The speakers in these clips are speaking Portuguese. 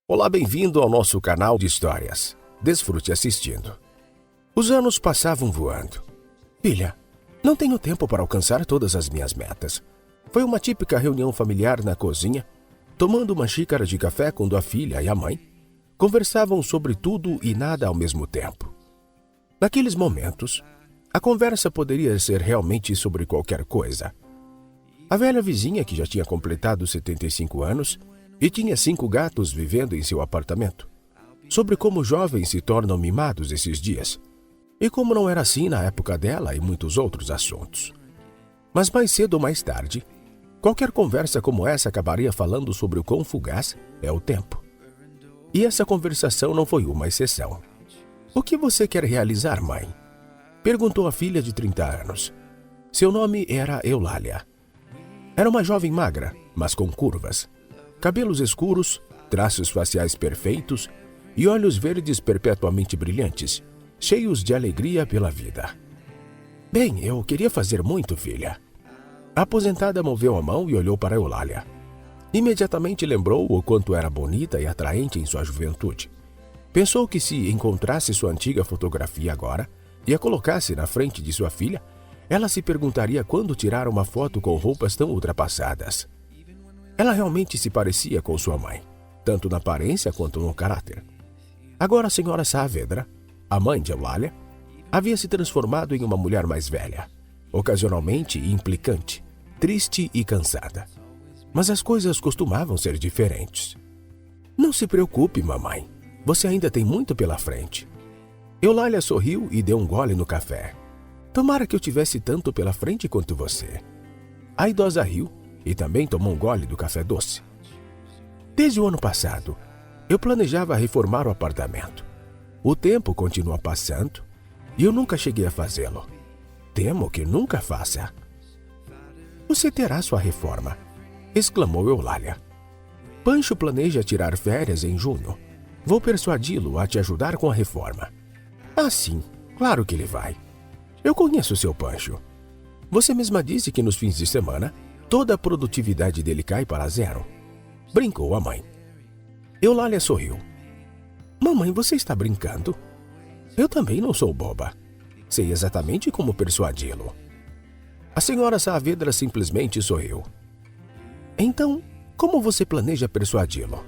Olá, bem-vindo ao nosso canal de histórias. Desfrute assistindo. Os anos passavam voando. Filha, não tenho tempo para alcançar todas as minhas metas. Foi uma típica reunião familiar na cozinha, tomando uma xícara de café quando a filha e a mãe conversavam sobre tudo e nada ao mesmo tempo. Naqueles momentos, a conversa poderia ser realmente sobre qualquer coisa. A velha vizinha, que já tinha completado 75 anos, e tinha 5 gatos vivendo em seu apartamento, sobre como jovens se tornam mimados esses dias, e como não era assim na época dela e muitos outros assuntos. Mas mais cedo ou mais tarde, qualquer conversa como essa acabaria falando sobre o quão fugaz é o tempo. E essa conversação não foi uma exceção. O que você quer realizar, mãe? Perguntou a filha de 30 anos. Seu nome era Eulália. Era uma jovem magra, mas com curvas. Cabelos escuros, traços faciais perfeitos e olhos verdes perpetuamente brilhantes, cheios de alegria pela vida. Bem, eu queria fazer muito, filha. A aposentada moveu a mão e olhou para Eulália. Imediatamente lembrou o quanto era bonita e atraente em sua juventude. Pensou que se encontrasse sua antiga fotografia agora e a colocasse na frente de sua filha, ela se perguntaria quando tirar uma foto com roupas tão ultrapassadas. Ela realmente se parecia com sua mãe, tanto na aparência quanto no caráter. Agora a senhora Saavedra, a mãe de Eulália, havia se transformado em uma mulher mais velha, ocasionalmente implicante, triste e cansada. Mas as coisas costumavam ser diferentes. Não se preocupe, mamãe. Você ainda tem muito pela frente. Eulália sorriu e deu um gole no café. Tomara que eu tivesse tanto pela frente quanto você. A idosa riu e também tomou um gole do café doce. Desde o ano passado, eu planejava reformar o apartamento. O tempo continua passando e eu nunca cheguei a fazê-lo. Temo que nunca faça. Você terá sua reforma, exclamou Eulália. Pancho planeja tirar férias em junho. Vou persuadi-lo a te ajudar com a reforma. Ah, sim, claro que ele vai. Eu conheço seu Pancho. Você mesma disse que nos fins de semana toda a produtividade dele cai para zero. Brincou a mãe. Eulália sorriu. Mamãe, você está brincando? Eu também não sou boba. Sei exatamente como persuadi-lo. A senhora Saavedra simplesmente sorriu. Então, como você planeja persuadi-lo?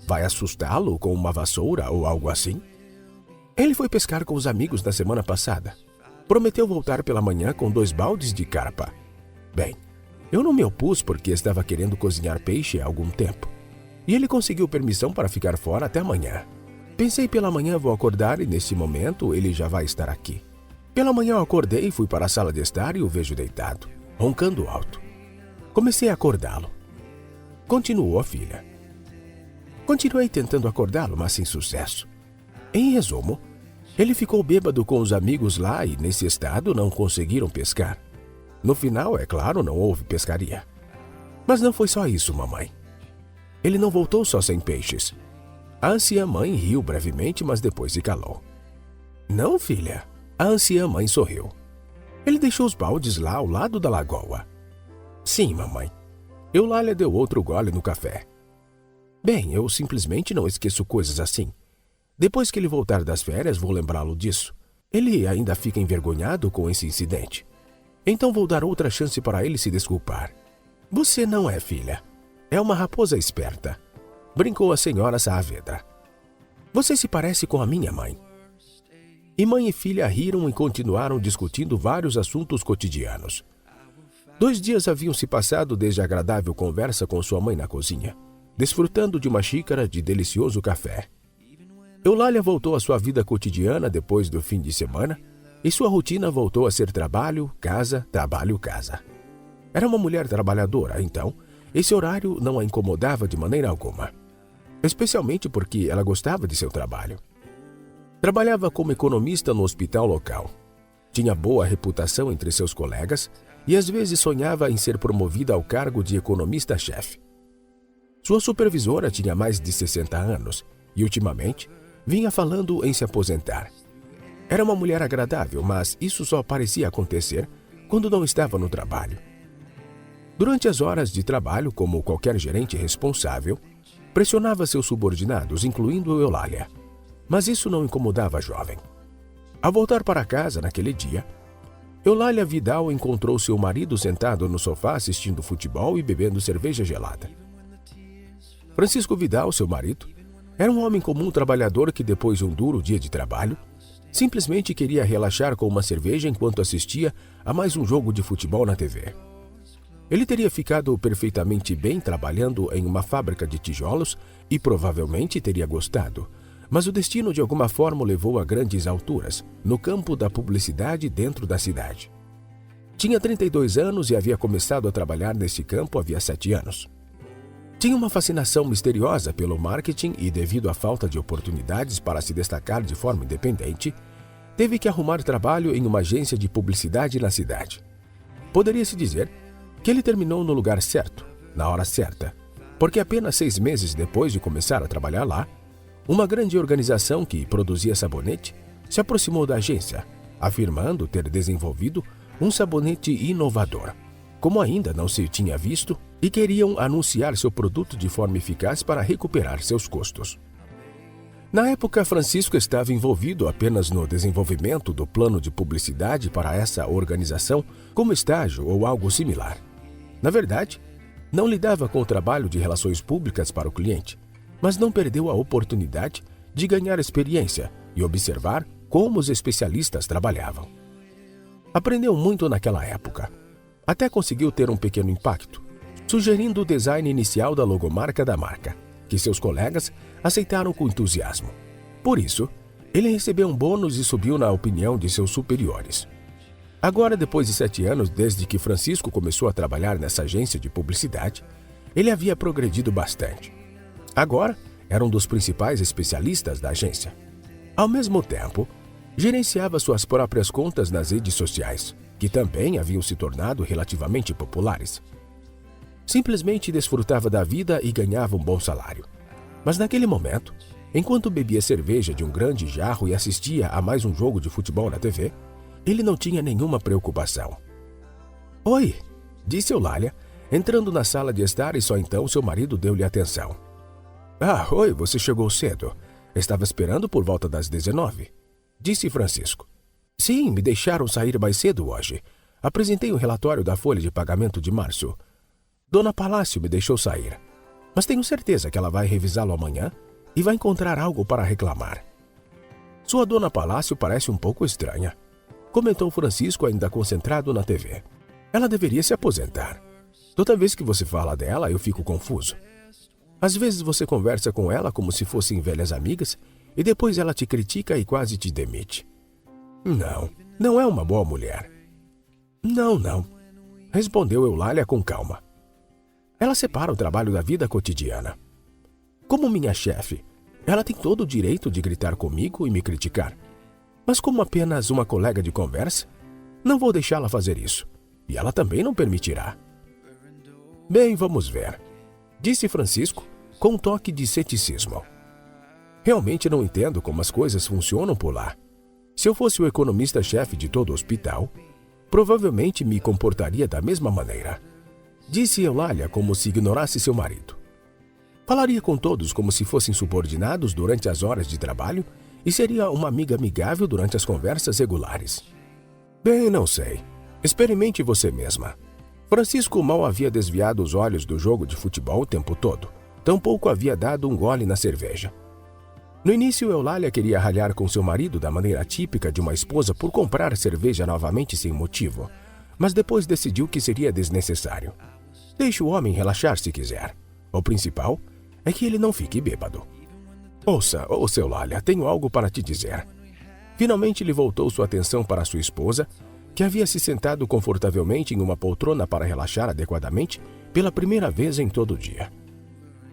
Vai assustá-lo com uma vassoura ou algo assim? Ele foi pescar com os amigos na semana passada. Prometeu voltar pela manhã com 2 baldes de carpa. Bem, eu não me opus porque estava querendo cozinhar peixe há algum tempo. E ele conseguiu permissão para ficar fora até amanhã. Pensei pela manhã vou acordar e nesse momento ele já vai estar aqui. Pela manhã eu acordei, fui para a sala de estar e o vejo deitado, roncando alto. Comecei a acordá-lo. Continuou a filha. Continuei tentando acordá-lo, mas sem sucesso. Em resumo, ele ficou bêbado com os amigos lá e nesse estado não conseguiram pescar. No final, é claro, não houve pescaria. Mas não foi só isso, mamãe. Ele não voltou só sem peixes. A anciã mãe riu brevemente, mas depois se calou. Não, filha. A anciã mãe sorriu. Ele deixou os baldes lá ao lado da lagoa. Sim, mamãe. Eulália deu outro gole no café. Bem, eu simplesmente não esqueço coisas assim. Depois que ele voltar das férias, vou lembrá-lo disso. Ele ainda fica envergonhado com esse incidente. Então vou dar outra chance para ele se desculpar. Você não é filha. É uma raposa esperta. Brincou a senhora Saavedra. Você se parece com a minha mãe. E mãe e filha riram e continuaram discutindo vários assuntos cotidianos. 2 dias haviam se passado desde a agradável conversa com sua mãe na cozinha, desfrutando de uma xícara de delicioso café. Eulália voltou à sua vida cotidiana depois do fim de semana, e sua rotina voltou a ser trabalho, casa, trabalho, casa. Era uma mulher trabalhadora, então, esse horário não a incomodava de maneira alguma. Especialmente porque ela gostava de seu trabalho. Trabalhava como economista no hospital local. Tinha boa reputação entre seus colegas e às vezes sonhava em ser promovida ao cargo de economista-chefe. Sua supervisora tinha mais de 60 anos e, ultimamente, vinha falando em se aposentar. Era uma mulher agradável, mas isso só parecia acontecer quando não estava no trabalho. Durante as horas de trabalho, como qualquer gerente responsável, Pressionava seus subordinados, incluindo Eulália. Mas isso não incomodava a jovem. Ao voltar para casa naquele dia, Eulália Vidal encontrou seu marido sentado no sofá assistindo futebol e bebendo cerveja gelada. Francisco Vidal, seu marido, era um homem comum trabalhador que, depois de um duro dia de trabalho, simplesmente queria relaxar com uma cerveja enquanto assistia a mais um jogo de futebol na TV. Ele teria ficado perfeitamente bem trabalhando em uma fábrica de tijolos e provavelmente teria gostado, mas o destino de alguma forma o levou a grandes alturas no campo da publicidade dentro da cidade. Tinha 32 anos e havia começado a trabalhar nesse campo havia 7 anos. Tinha uma fascinação misteriosa pelo marketing e, devido à falta de oportunidades para se destacar de forma independente, teve que arrumar trabalho em uma agência de publicidade na cidade. Poderia-se dizer que ele terminou no lugar certo, na hora certa, porque apenas 6 meses depois de começar a trabalhar lá, uma grande organização que produzia sabonete se aproximou da agência, afirmando ter desenvolvido um sabonete inovador, como ainda não se tinha visto, e queriam anunciar seu produto de forma eficaz para recuperar seus custos. Na época, Francisco estava envolvido apenas no desenvolvimento do plano de publicidade para essa organização como estágio ou algo similar. Na verdade, não lidava com o trabalho de relações públicas para o cliente, mas não perdeu a oportunidade de ganhar experiência e observar como os especialistas trabalhavam. Aprendeu muito naquela época. Até conseguiu ter um pequeno impacto, sugerindo o design inicial da logomarca da marca, que seus colegas aceitaram com entusiasmo. Por isso, ele recebeu um bônus e subiu na opinião de seus superiores. Agora, depois de 7 anos desde que Francisco começou a trabalhar nessa agência de publicidade, ele havia progredido bastante. Agora, era um dos principais especialistas da agência. Ao mesmo tempo, gerenciava suas próprias contas nas redes sociais, que também haviam se tornado relativamente populares. Simplesmente desfrutava da vida e ganhava um bom salário. Mas naquele momento, enquanto bebia cerveja de um grande jarro e assistia a mais um jogo de futebol na TV, ele não tinha nenhuma preocupação. "Oi", disse Eulália, entrando na sala de estar, e só então seu marido deu-lhe atenção. "Ah, oi, você chegou cedo. Estava esperando por volta das 19, disse Francisco. "Sim, me deixaram sair mais cedo hoje. Apresentei o relatório da folha de pagamento de março. Dona Palácio me deixou sair, mas tenho certeza que ela vai revisá-lo amanhã e vai encontrar algo para reclamar." "Sua Dona Palácio parece um pouco estranha", comentou Francisco, ainda concentrado na TV. "Ela deveria se aposentar. Toda vez que você fala dela, eu fico confuso. Às vezes você conversa com ela como se fossem velhas amigas e depois ela te critica e quase te demite." Não é uma boa mulher." Não, respondeu Eulália com calma. "Ela separa o trabalho da vida cotidiana. Como minha chefe, ela tem todo o direito de gritar comigo e me criticar. Mas como apenas uma colega de conversa, não vou deixá-la fazer isso. E ela também não permitirá." "Bem, vamos ver", disse Francisco, com um toque de ceticismo. "Realmente não entendo como as coisas funcionam por lá. Se eu fosse o economista-chefe de todo o hospital, provavelmente me comportaria da mesma maneira", disse Eulália como se ignorasse seu marido. "Falaria com todos como se fossem subordinados durante as horas de trabalho e seria uma amiga amigável durante as conversas regulares." "Bem, não sei. Experimente você mesma." Francisco mal havia desviado os olhos do jogo de futebol o tempo todo. Tampouco havia dado um gole na cerveja. No início, Eulália queria ralhar com seu marido da maneira típica de uma esposa por comprar cerveja novamente sem motivo, mas depois decidiu que seria desnecessário. Deixe o homem relaxar se quiser. O principal é que ele não fique bêbado. Ouça, Eulália, tenho algo para te dizer." Finalmente lhe voltou sua atenção para sua esposa, que havia se sentado confortavelmente em uma poltrona para relaxar adequadamente pela primeira vez em todo o dia.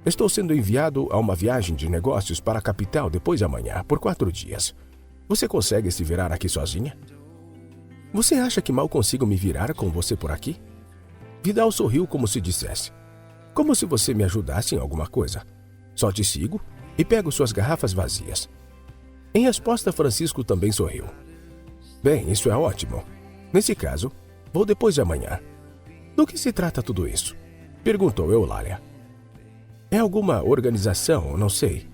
"Estou sendo enviado a uma viagem de negócios para a capital depois de amanhã, por 4 dias. Você consegue se virar aqui sozinha?" "Você acha que mal consigo me virar com você por aqui?" Vidal sorriu como se dissesse: "Como se você me ajudasse em alguma coisa. Só te sigo e pego suas garrafas vazias." Em resposta, Francisco também sorriu. "Bem, isso é ótimo. Nesse caso, vou depois de amanhã." "Do que se trata tudo isso?" perguntou Eulália. É alguma organização, não sei.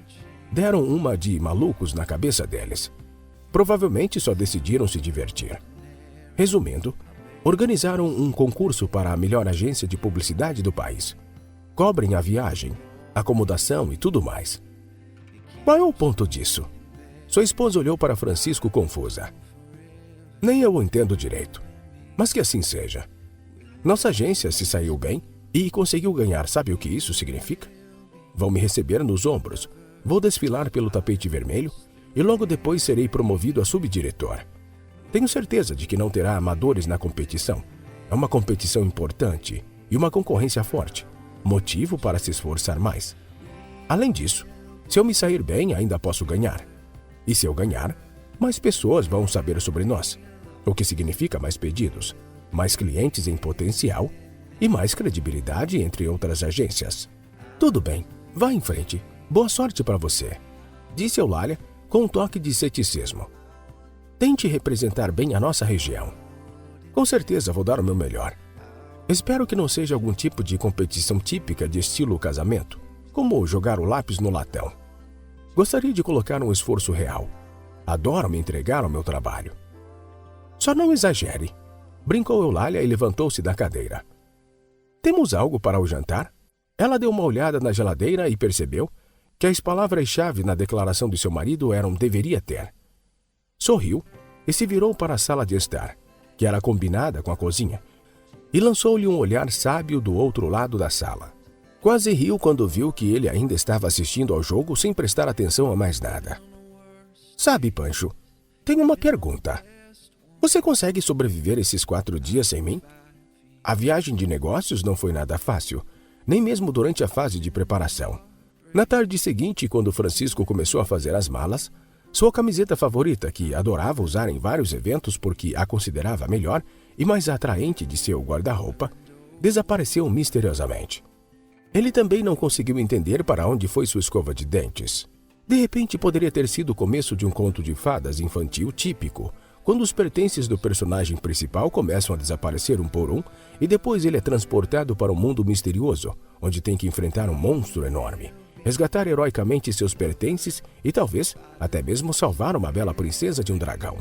Deram uma de malucos na cabeça deles. Provavelmente só decidiram se divertir. Resumindo, organizaram um concurso para a melhor agência de publicidade do país. Cobrem a viagem, acomodação e tudo mais. Qual é o ponto disso? Sua esposa olhou para Francisco confusa. Nem eu entendo direito, mas que assim seja. Nossa agência se saiu bem e conseguiu ganhar, sabe o que isso significa? Vão me receber nos ombros, vou desfilar pelo tapete vermelho e logo depois serei promovido a subdiretor. Tenho certeza de que não terá amadores na competição. É uma competição importante e uma concorrência forte, motivo para se esforçar mais. Além disso, se eu me sair bem, ainda posso ganhar. E se eu ganhar, mais pessoas vão saber sobre nós, o que significa mais pedidos, mais clientes em potencial e mais credibilidade entre outras agências. Tudo bem, vá em frente. Boa sorte para você, disse Eulália com um toque de ceticismo. Tente representar bem a nossa região. Com certeza vou dar o meu melhor. Espero que não seja algum tipo de competição típica de estilo casamento, como jogar o lápis no latão. Gostaria de colocar um esforço real. Adoro me entregar ao meu trabalho. Só não exagere, brincou Eulália e levantou-se da cadeira. Temos algo para o jantar? Ela deu uma olhada na geladeira e percebeu que as palavras-chave na declaração de seu marido eram deveria ter. Sorriu e se virou para a sala de estar, que era combinada com a cozinha, e lançou-lhe um olhar sábio do outro lado da sala. Quase riu quando viu que ele ainda estava assistindo ao jogo sem prestar atenção a mais nada. Sabe, Pancho, tenho uma pergunta. Você consegue sobreviver esses 4 dias sem mim? A viagem de negócios não foi nada fácil, nem mesmo durante a fase de preparação. Na tarde seguinte, quando Francisco começou a fazer as malas, sua camiseta favorita, que adorava usar em vários eventos porque a considerava melhor e mais atraente de seu guarda-roupa, desapareceu misteriosamente. Ele também não conseguiu entender para onde foi sua escova de dentes. De repente, poderia ter sido o começo de um conto de fadas infantil típico, quando os pertences do personagem principal começam a desaparecer um por um e depois ele é transportado para um mundo misterioso, onde tem que enfrentar um monstro enorme, resgatar heroicamente seus pertences e talvez até mesmo salvar uma bela princesa de um dragão.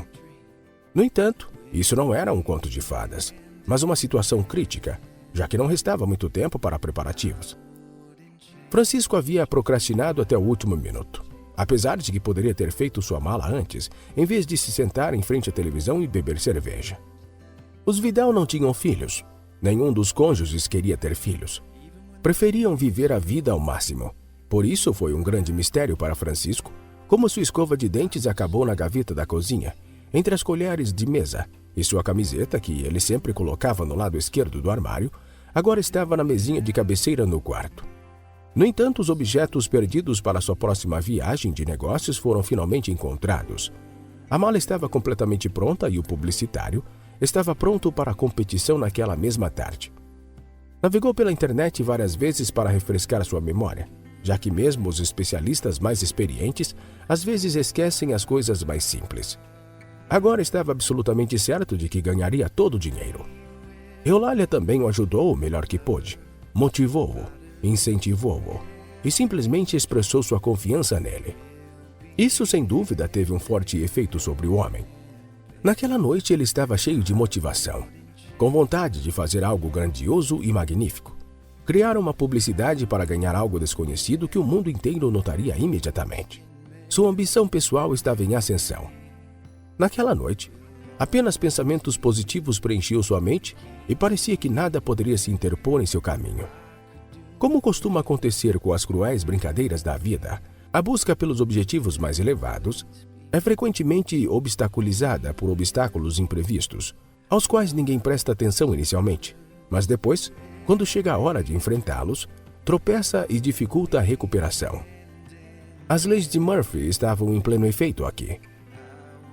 No entanto, isso não era um conto de fadas, mas uma situação crítica, já que não restava muito tempo para preparativos. Francisco havia procrastinado até o último minuto, apesar de que poderia ter feito sua mala antes, em vez de se sentar em frente à televisão e beber cerveja. Os Vidal não tinham filhos. Nenhum dos cônjuges queria ter filhos. Preferiam viver a vida ao máximo. Por isso foi um grande mistério para Francisco como sua escova de dentes acabou na gaveta da cozinha, entre as colheres de mesa, e sua camiseta, que ele sempre colocava no lado esquerdo do armário, agora estava na mesinha de cabeceira no quarto. No entanto, os objetos perdidos para sua próxima viagem de negócios foram finalmente encontrados. A mala estava completamente pronta e o publicitário estava pronto para a competição naquela mesma tarde. Navegou pela internet várias vezes para refrescar sua memória, já que mesmo os especialistas mais experientes às vezes esquecem as coisas mais simples. Agora estava absolutamente certo de que ganharia todo o dinheiro. Eulália também o ajudou o melhor que pôde, motivou-o, incentivou-o e simplesmente expressou sua confiança nele. Isso, sem dúvida, teve um forte efeito sobre o homem. Naquela noite ele estava cheio de motivação, com vontade de fazer algo grandioso e magnífico. Criar uma publicidade para ganhar algo desconhecido que o mundo inteiro notaria imediatamente. Sua ambição pessoal estava em ascensão. Naquela noite, apenas pensamentos positivos preenchiam sua mente e parecia que nada poderia se interpor em seu caminho. Como costuma acontecer com as cruéis brincadeiras da vida, a busca pelos objetivos mais elevados é frequentemente obstaculizada por obstáculos imprevistos, aos quais ninguém presta atenção inicialmente, mas depois, quando chega a hora de enfrentá-los, tropeça e dificulta a recuperação. As leis de Murphy estavam em pleno efeito aqui.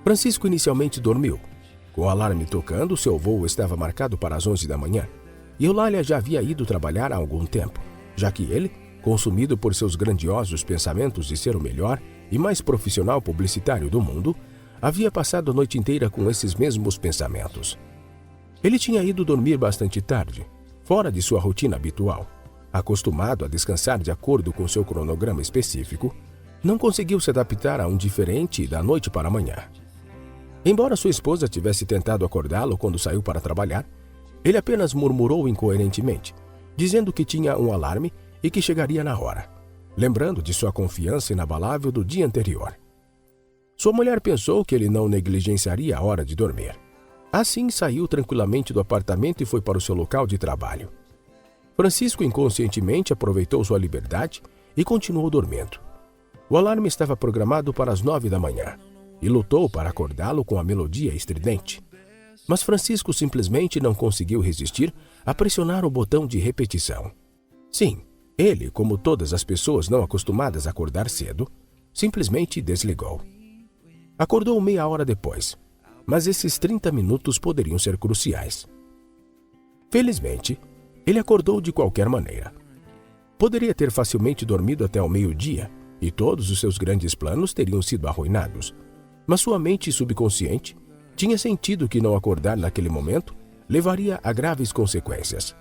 Francisco inicialmente dormiu. Com o alarme tocando, seu voo estava marcado para as 11 da manhã, e Eulália já havia ido trabalhar há algum tempo, já que ele, consumido por seus grandiosos pensamentos de ser o melhor e mais profissional publicitário do mundo, havia passado a noite inteira com esses mesmos pensamentos. Ele tinha ido dormir bastante tarde, fora de sua rotina habitual, acostumado a descansar de acordo com seu cronograma específico, não conseguiu se adaptar a um diferente da noite para a manhã. Embora sua esposa tivesse tentado acordá-lo quando saiu para trabalhar, ele apenas murmurou incoerentemente, dizendo que tinha um alarme e que chegaria na hora, lembrando de sua confiança inabalável do dia anterior. Sua mulher pensou que ele não negligenciaria a hora de dormir. Assim, saiu tranquilamente do apartamento e foi para o seu local de trabalho. Francisco inconscientemente aproveitou sua liberdade e continuou dormindo. O alarme estava programado para as 9 da manhã e lutou para acordá-lo com a melodia estridente. Mas Francisco simplesmente não conseguiu resistir a pressionar o botão de repetição. Sim, ele, como todas as pessoas não acostumadas a acordar cedo, simplesmente desligou. Acordou meia hora depois, mas esses 30 minutos poderiam ser cruciais. Felizmente, ele acordou de qualquer maneira. Poderia ter facilmente dormido até o meio-dia e todos os seus grandes planos teriam sido arruinados, mas sua mente subconsciente tinha sentido que não acordar naquele momento levaria a graves consequências.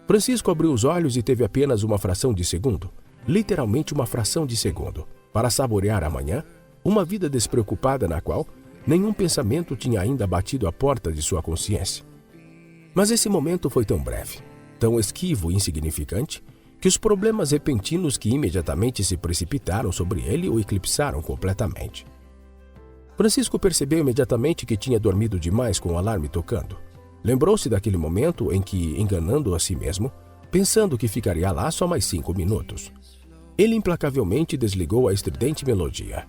Francisco abriu os olhos e teve apenas uma fração de segundo, literalmente uma fração de segundo, para saborear amanhã, uma vida despreocupada na qual nenhum pensamento tinha ainda batido a porta de sua consciência. Mas esse momento foi tão breve, tão esquivo e insignificante, que os problemas repentinos que imediatamente se precipitaram sobre ele o eclipsaram completamente. Francisco percebeu imediatamente que tinha dormido demais com o alarme tocando. Lembrou-se daquele momento em que, enganando a si mesmo, pensando que ficaria lá só mais 5 minutos. Ele implacavelmente desligou a estridente melodia.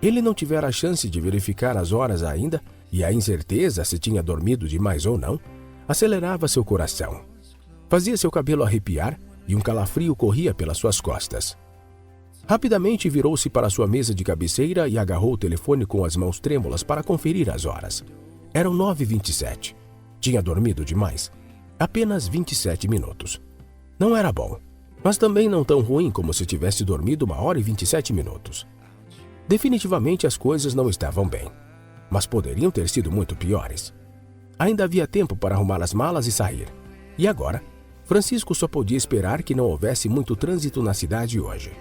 Ele não tivera a chance de verificar as horas ainda, e a incerteza se tinha dormido demais ou não, acelerava seu coração. Fazia seu cabelo arrepiar e um calafrio corria pelas suas costas. Rapidamente virou-se para sua mesa de cabeceira e agarrou o telefone com as mãos trêmulas para conferir as horas. Eram 9h27. Tinha dormido demais. Apenas 27 minutos. Não era bom, mas também não tão ruim como se tivesse dormido 1h e 27 minutos. Definitivamente as coisas não estavam bem, mas poderiam ter sido muito piores. Ainda havia tempo para arrumar as malas e sair. E agora, Francisco só podia esperar que não houvesse muito trânsito na cidade hoje.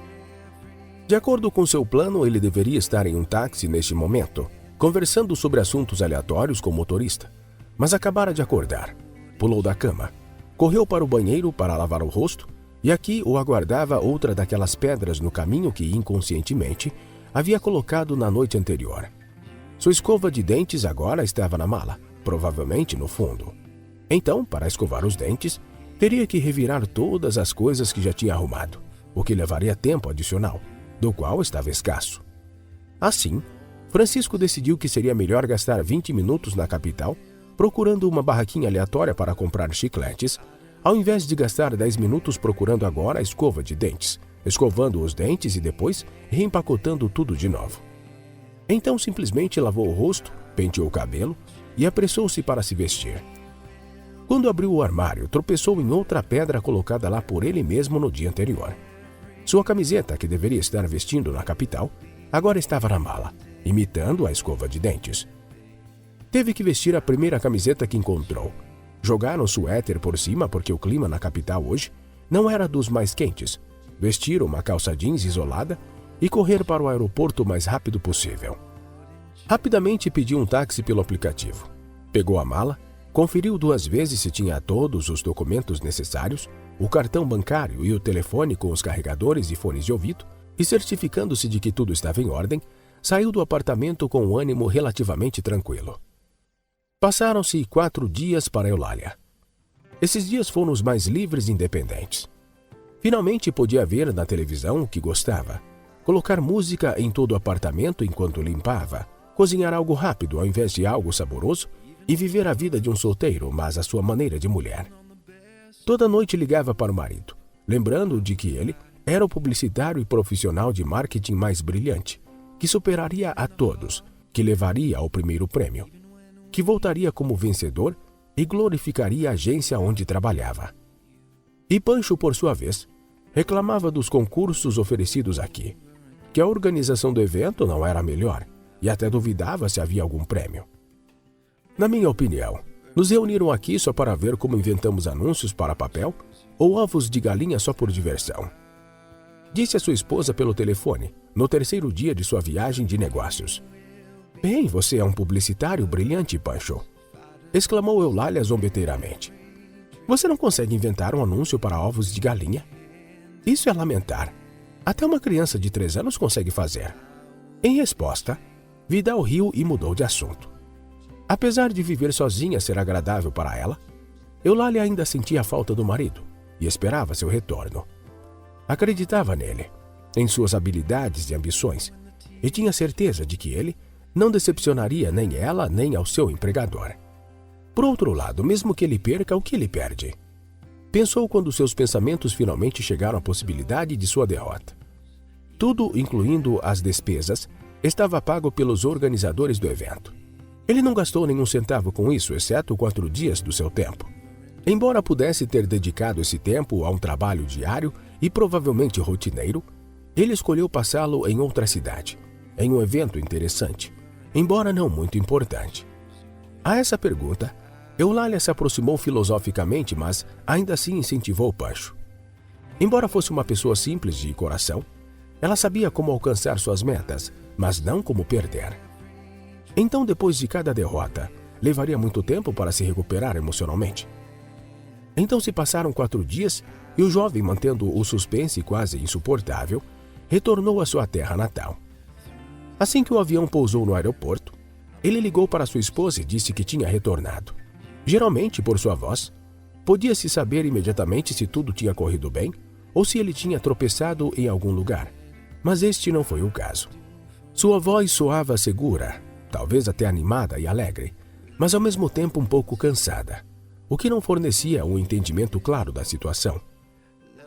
De acordo com seu plano, ele deveria estar em um táxi neste momento, conversando sobre assuntos aleatórios com o motorista, mas acabara de acordar. Pulou da cama, correu para o banheiro para lavar o rosto, e aqui o aguardava outra daquelas pedras no caminho que, inconscientemente, havia colocado na noite anterior. Sua escova de dentes agora estava na mala, provavelmente no fundo. Então, para escovar os dentes, teria que revirar todas as coisas que já tinha arrumado, o que levaria tempo adicional, do qual estava escasso. Assim, Francisco decidiu que seria melhor gastar 20 minutos na capital procurando uma barraquinha aleatória para comprar chicletes, ao invés de gastar 10 minutos procurando agora a escova de dentes, escovando os dentes e depois reempacotando tudo de novo. Então simplesmente lavou o rosto, penteou o cabelo e apressou-se para se vestir. Quando abriu o armário, tropeçou em outra pedra colocada lá por ele mesmo no dia anterior. Sua camiseta, que deveria estar vestindo na capital, agora estava na mala, imitando a escova de dentes. Teve que vestir a primeira camiseta que encontrou. Jogar um suéter por cima porque o clima na capital hoje não era dos mais quentes. Vestir uma calça jeans isolada e correr para o aeroporto o mais rápido possível. Rapidamente pediu um táxi pelo aplicativo. Pegou a mala, conferiu 2 vezes se tinha todos os documentos necessários, o cartão bancário e o telefone com os carregadores e fones de ouvido, e certificando-se de que tudo estava em ordem, saiu do apartamento com um ânimo relativamente tranquilo. Passaram-se 4 dias para Eulália. Esses dias foram os mais livres e independentes. Finalmente podia ver na televisão o que gostava, colocar música em todo o apartamento enquanto limpava, cozinhar algo rápido ao invés de algo saboroso e viver a vida de um solteiro, mas à sua maneira de mulher. Toda noite ligava para o marido, lembrando de que ele era o publicitário e profissional de marketing mais brilhante, que superaria a todos, que levaria ao primeiro prêmio, que voltaria como vencedor e glorificaria a agência onde trabalhava. E Pancho, por sua vez, reclamava dos concursos oferecidos aqui, que a organização do evento não era a melhor e até duvidava se havia algum prêmio. Na minha opinião, nos reuniram aqui só para ver como inventamos anúncios para papel ou ovos de galinha só por diversão? Disse a sua esposa pelo telefone, no terceiro dia de sua viagem de negócios. Bem, você é um publicitário brilhante, Pancho, exclamou Eulália zombeteiramente. Você não consegue inventar um anúncio para ovos de galinha? Isso é lamentar. Até uma criança de 3 anos consegue fazer. Em resposta, Vidal riu e mudou de assunto. Apesar de viver sozinha ser agradável para ela, Eulália ainda sentia a falta do marido e esperava seu retorno. Acreditava nele, em suas habilidades e ambições, e tinha certeza de que ele não decepcionaria nem ela nem ao seu empregador. Por outro lado, mesmo que ele perca, o que ele perde? Pensou quando seus pensamentos finalmente chegaram à possibilidade de sua derrota. Tudo, incluindo as despesas, estava pago pelos organizadores do evento. Ele não gastou nenhum centavo com isso, exceto 4 dias do seu tempo. Embora pudesse ter dedicado esse tempo a um trabalho diário e provavelmente rotineiro, ele escolheu passá-lo em outra cidade, em um evento interessante, embora não muito importante. A essa pergunta, Eulália se aproximou filosoficamente, mas ainda assim incentivou Pancho. Embora fosse uma pessoa simples de coração, ela sabia como alcançar suas metas, mas não como perder. Então, depois de cada derrota, levaria muito tempo para se recuperar emocionalmente. Então se passaram 4 dias e o jovem, mantendo o suspense quase insuportável, retornou à sua terra natal. Assim que o avião pousou no aeroporto, ele ligou para sua esposa e disse que tinha retornado. Geralmente, por sua voz, podia-se saber imediatamente se tudo tinha corrido bem ou se ele tinha tropeçado em algum lugar, mas este não foi o caso. Sua voz soava segura, talvez até animada e alegre, mas ao mesmo tempo um pouco cansada, o que não fornecia um entendimento claro da situação.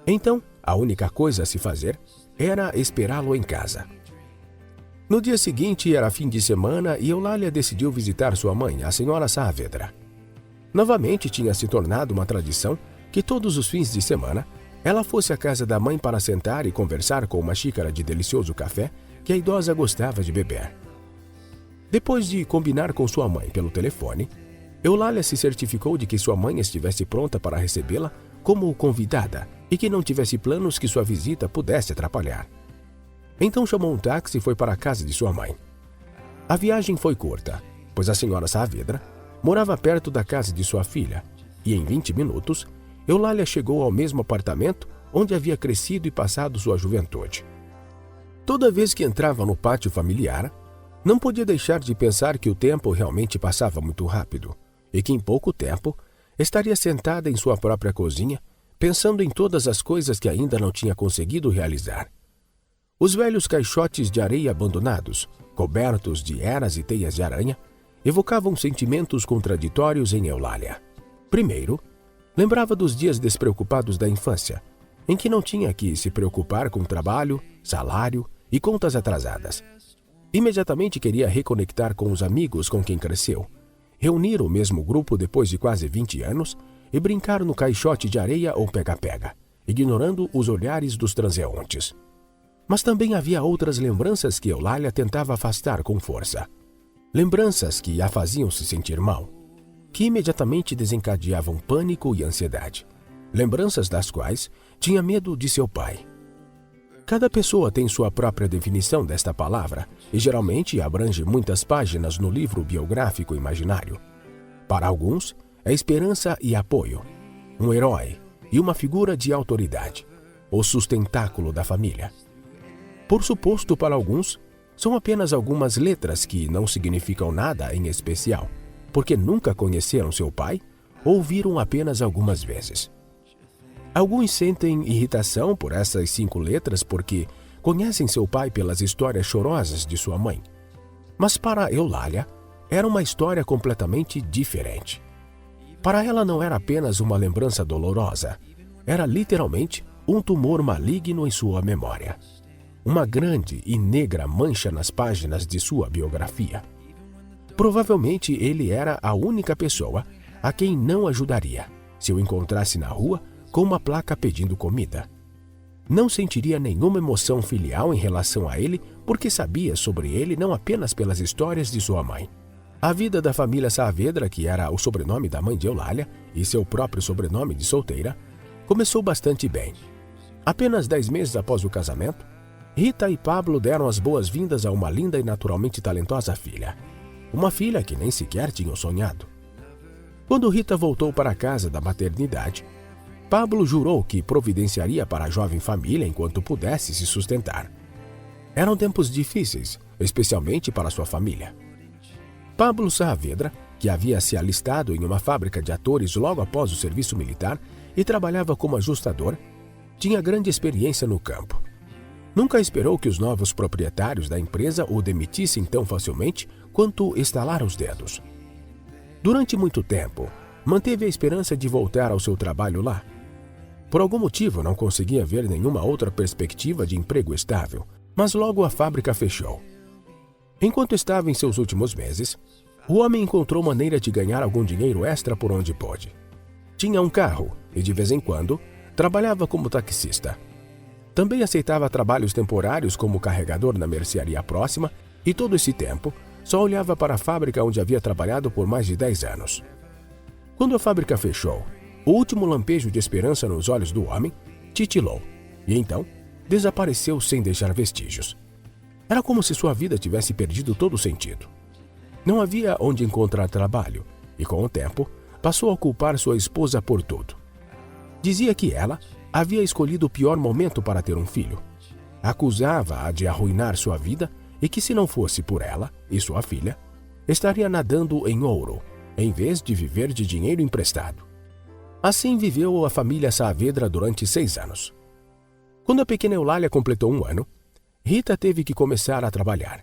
Então, a única coisa a se fazer era esperá-lo em casa. No dia seguinte era fim de semana e Eulália decidiu visitar sua mãe, a senhora Saavedra. Novamente tinha se tornado uma tradição que todos os fins de semana ela fosse à casa da mãe para sentar e conversar com uma xícara de delicioso café que a idosa gostava de beber. Depois de combinar com sua mãe pelo telefone, Eulália se certificou de que sua mãe estivesse pronta para recebê-la como convidada e que não tivesse planos que sua visita pudesse atrapalhar. Então chamou um táxi e foi para a casa de sua mãe. A viagem foi curta, pois a senhora Saavedra morava perto da casa de sua filha, e em 20 minutos, Eulália chegou ao mesmo apartamento onde havia crescido e passado sua juventude. Toda vez que entrava no pátio familiar, não podia deixar de pensar que o tempo realmente passava muito rápido, e que em pouco tempo estaria sentada em sua própria cozinha, pensando em todas as coisas que ainda não tinha conseguido realizar. Os velhos caixotes de areia abandonados, cobertos de eras e teias de aranha, evocavam sentimentos contraditórios em Eulália. Primeiro, lembrava dos dias despreocupados da infância, em que não tinha que se preocupar com trabalho, salário e contas atrasadas. Imediatamente queria reconectar com os amigos com quem cresceu, reunir o mesmo grupo depois de quase 20 anos e brincar no caixote de areia ou pega-pega, ignorando os olhares dos transeuntes. Mas também havia outras lembranças que Eulália tentava afastar com força. Lembranças que a faziam se sentir mal, que imediatamente desencadeavam pânico e ansiedade. Lembranças das quais tinha medo de seu pai. Cada pessoa tem sua própria definição desta palavra e geralmente abrange muitas páginas no livro biográfico imaginário. Para alguns, é esperança e apoio, um herói e uma figura de autoridade, o sustentáculo da família. Por suposto, para alguns, são apenas algumas letras que não significam nada em especial, porque nunca conheceram seu pai ou viram apenas algumas vezes. Alguns sentem irritação por essas 5 letras porque conhecem seu pai pelas histórias chorosas de sua mãe. Mas para Eulália, era uma história completamente diferente. Para ela não era apenas uma lembrança dolorosa, era literalmente um tumor maligno em sua memória. Uma grande e negra mancha nas páginas de sua biografia. Provavelmente ele era a única pessoa a quem não ajudaria se o encontrasse na rua com uma placa pedindo comida. Não sentiria nenhuma emoção filial em relação a ele porque sabia sobre ele não apenas pelas histórias de sua mãe. A vida da família Saavedra, que era o sobrenome da mãe de Eulália e seu próprio sobrenome de solteira, Começou bastante bem. Apenas 10 meses após o casamento, Rita e Pablo deram as boas-vindas a uma linda e naturalmente talentosa filha. Uma filha que nem sequer tinham sonhado. Quando Rita voltou para a casa da maternidade, Pablo jurou que providenciaria para a jovem família enquanto pudesse se sustentar. Eram tempos difíceis, especialmente para sua família. Pablo Saavedra, que havia se alistado em uma fábrica de atores logo após o serviço militar e trabalhava como ajustador, tinha grande experiência no campo. Nunca esperou que os novos proprietários da empresa o demitissem tão facilmente quanto estalar os dedos. Durante muito tempo, manteve a esperança de voltar ao seu trabalho lá. Por algum motivo, não conseguia ver nenhuma outra perspectiva de emprego estável, mas logo a fábrica fechou. Enquanto estava em seus últimos meses, o homem encontrou maneira de ganhar algum dinheiro extra por onde pôde. Tinha um carro e, de vez em quando, trabalhava como taxista. Também aceitava trabalhos temporários como carregador na mercearia próxima e todo esse tempo só olhava para a fábrica onde havia trabalhado por mais de 10 anos. Quando a fábrica fechou, o último lampejo de esperança nos olhos do homem titilou e então desapareceu sem deixar vestígios. Era como se sua vida tivesse perdido todo o sentido. Não havia onde encontrar trabalho e, com o tempo, passou a culpar sua esposa por tudo. Dizia que ela havia escolhido o pior momento para ter um filho. Acusava-a de arruinar sua vida e que, se não fosse por ela e sua filha, estaria nadando em ouro, em vez de viver de dinheiro emprestado. Assim viveu a família Saavedra durante 6 anos. Quando a pequena Eulália completou 1 ano, Rita teve que começar a trabalhar.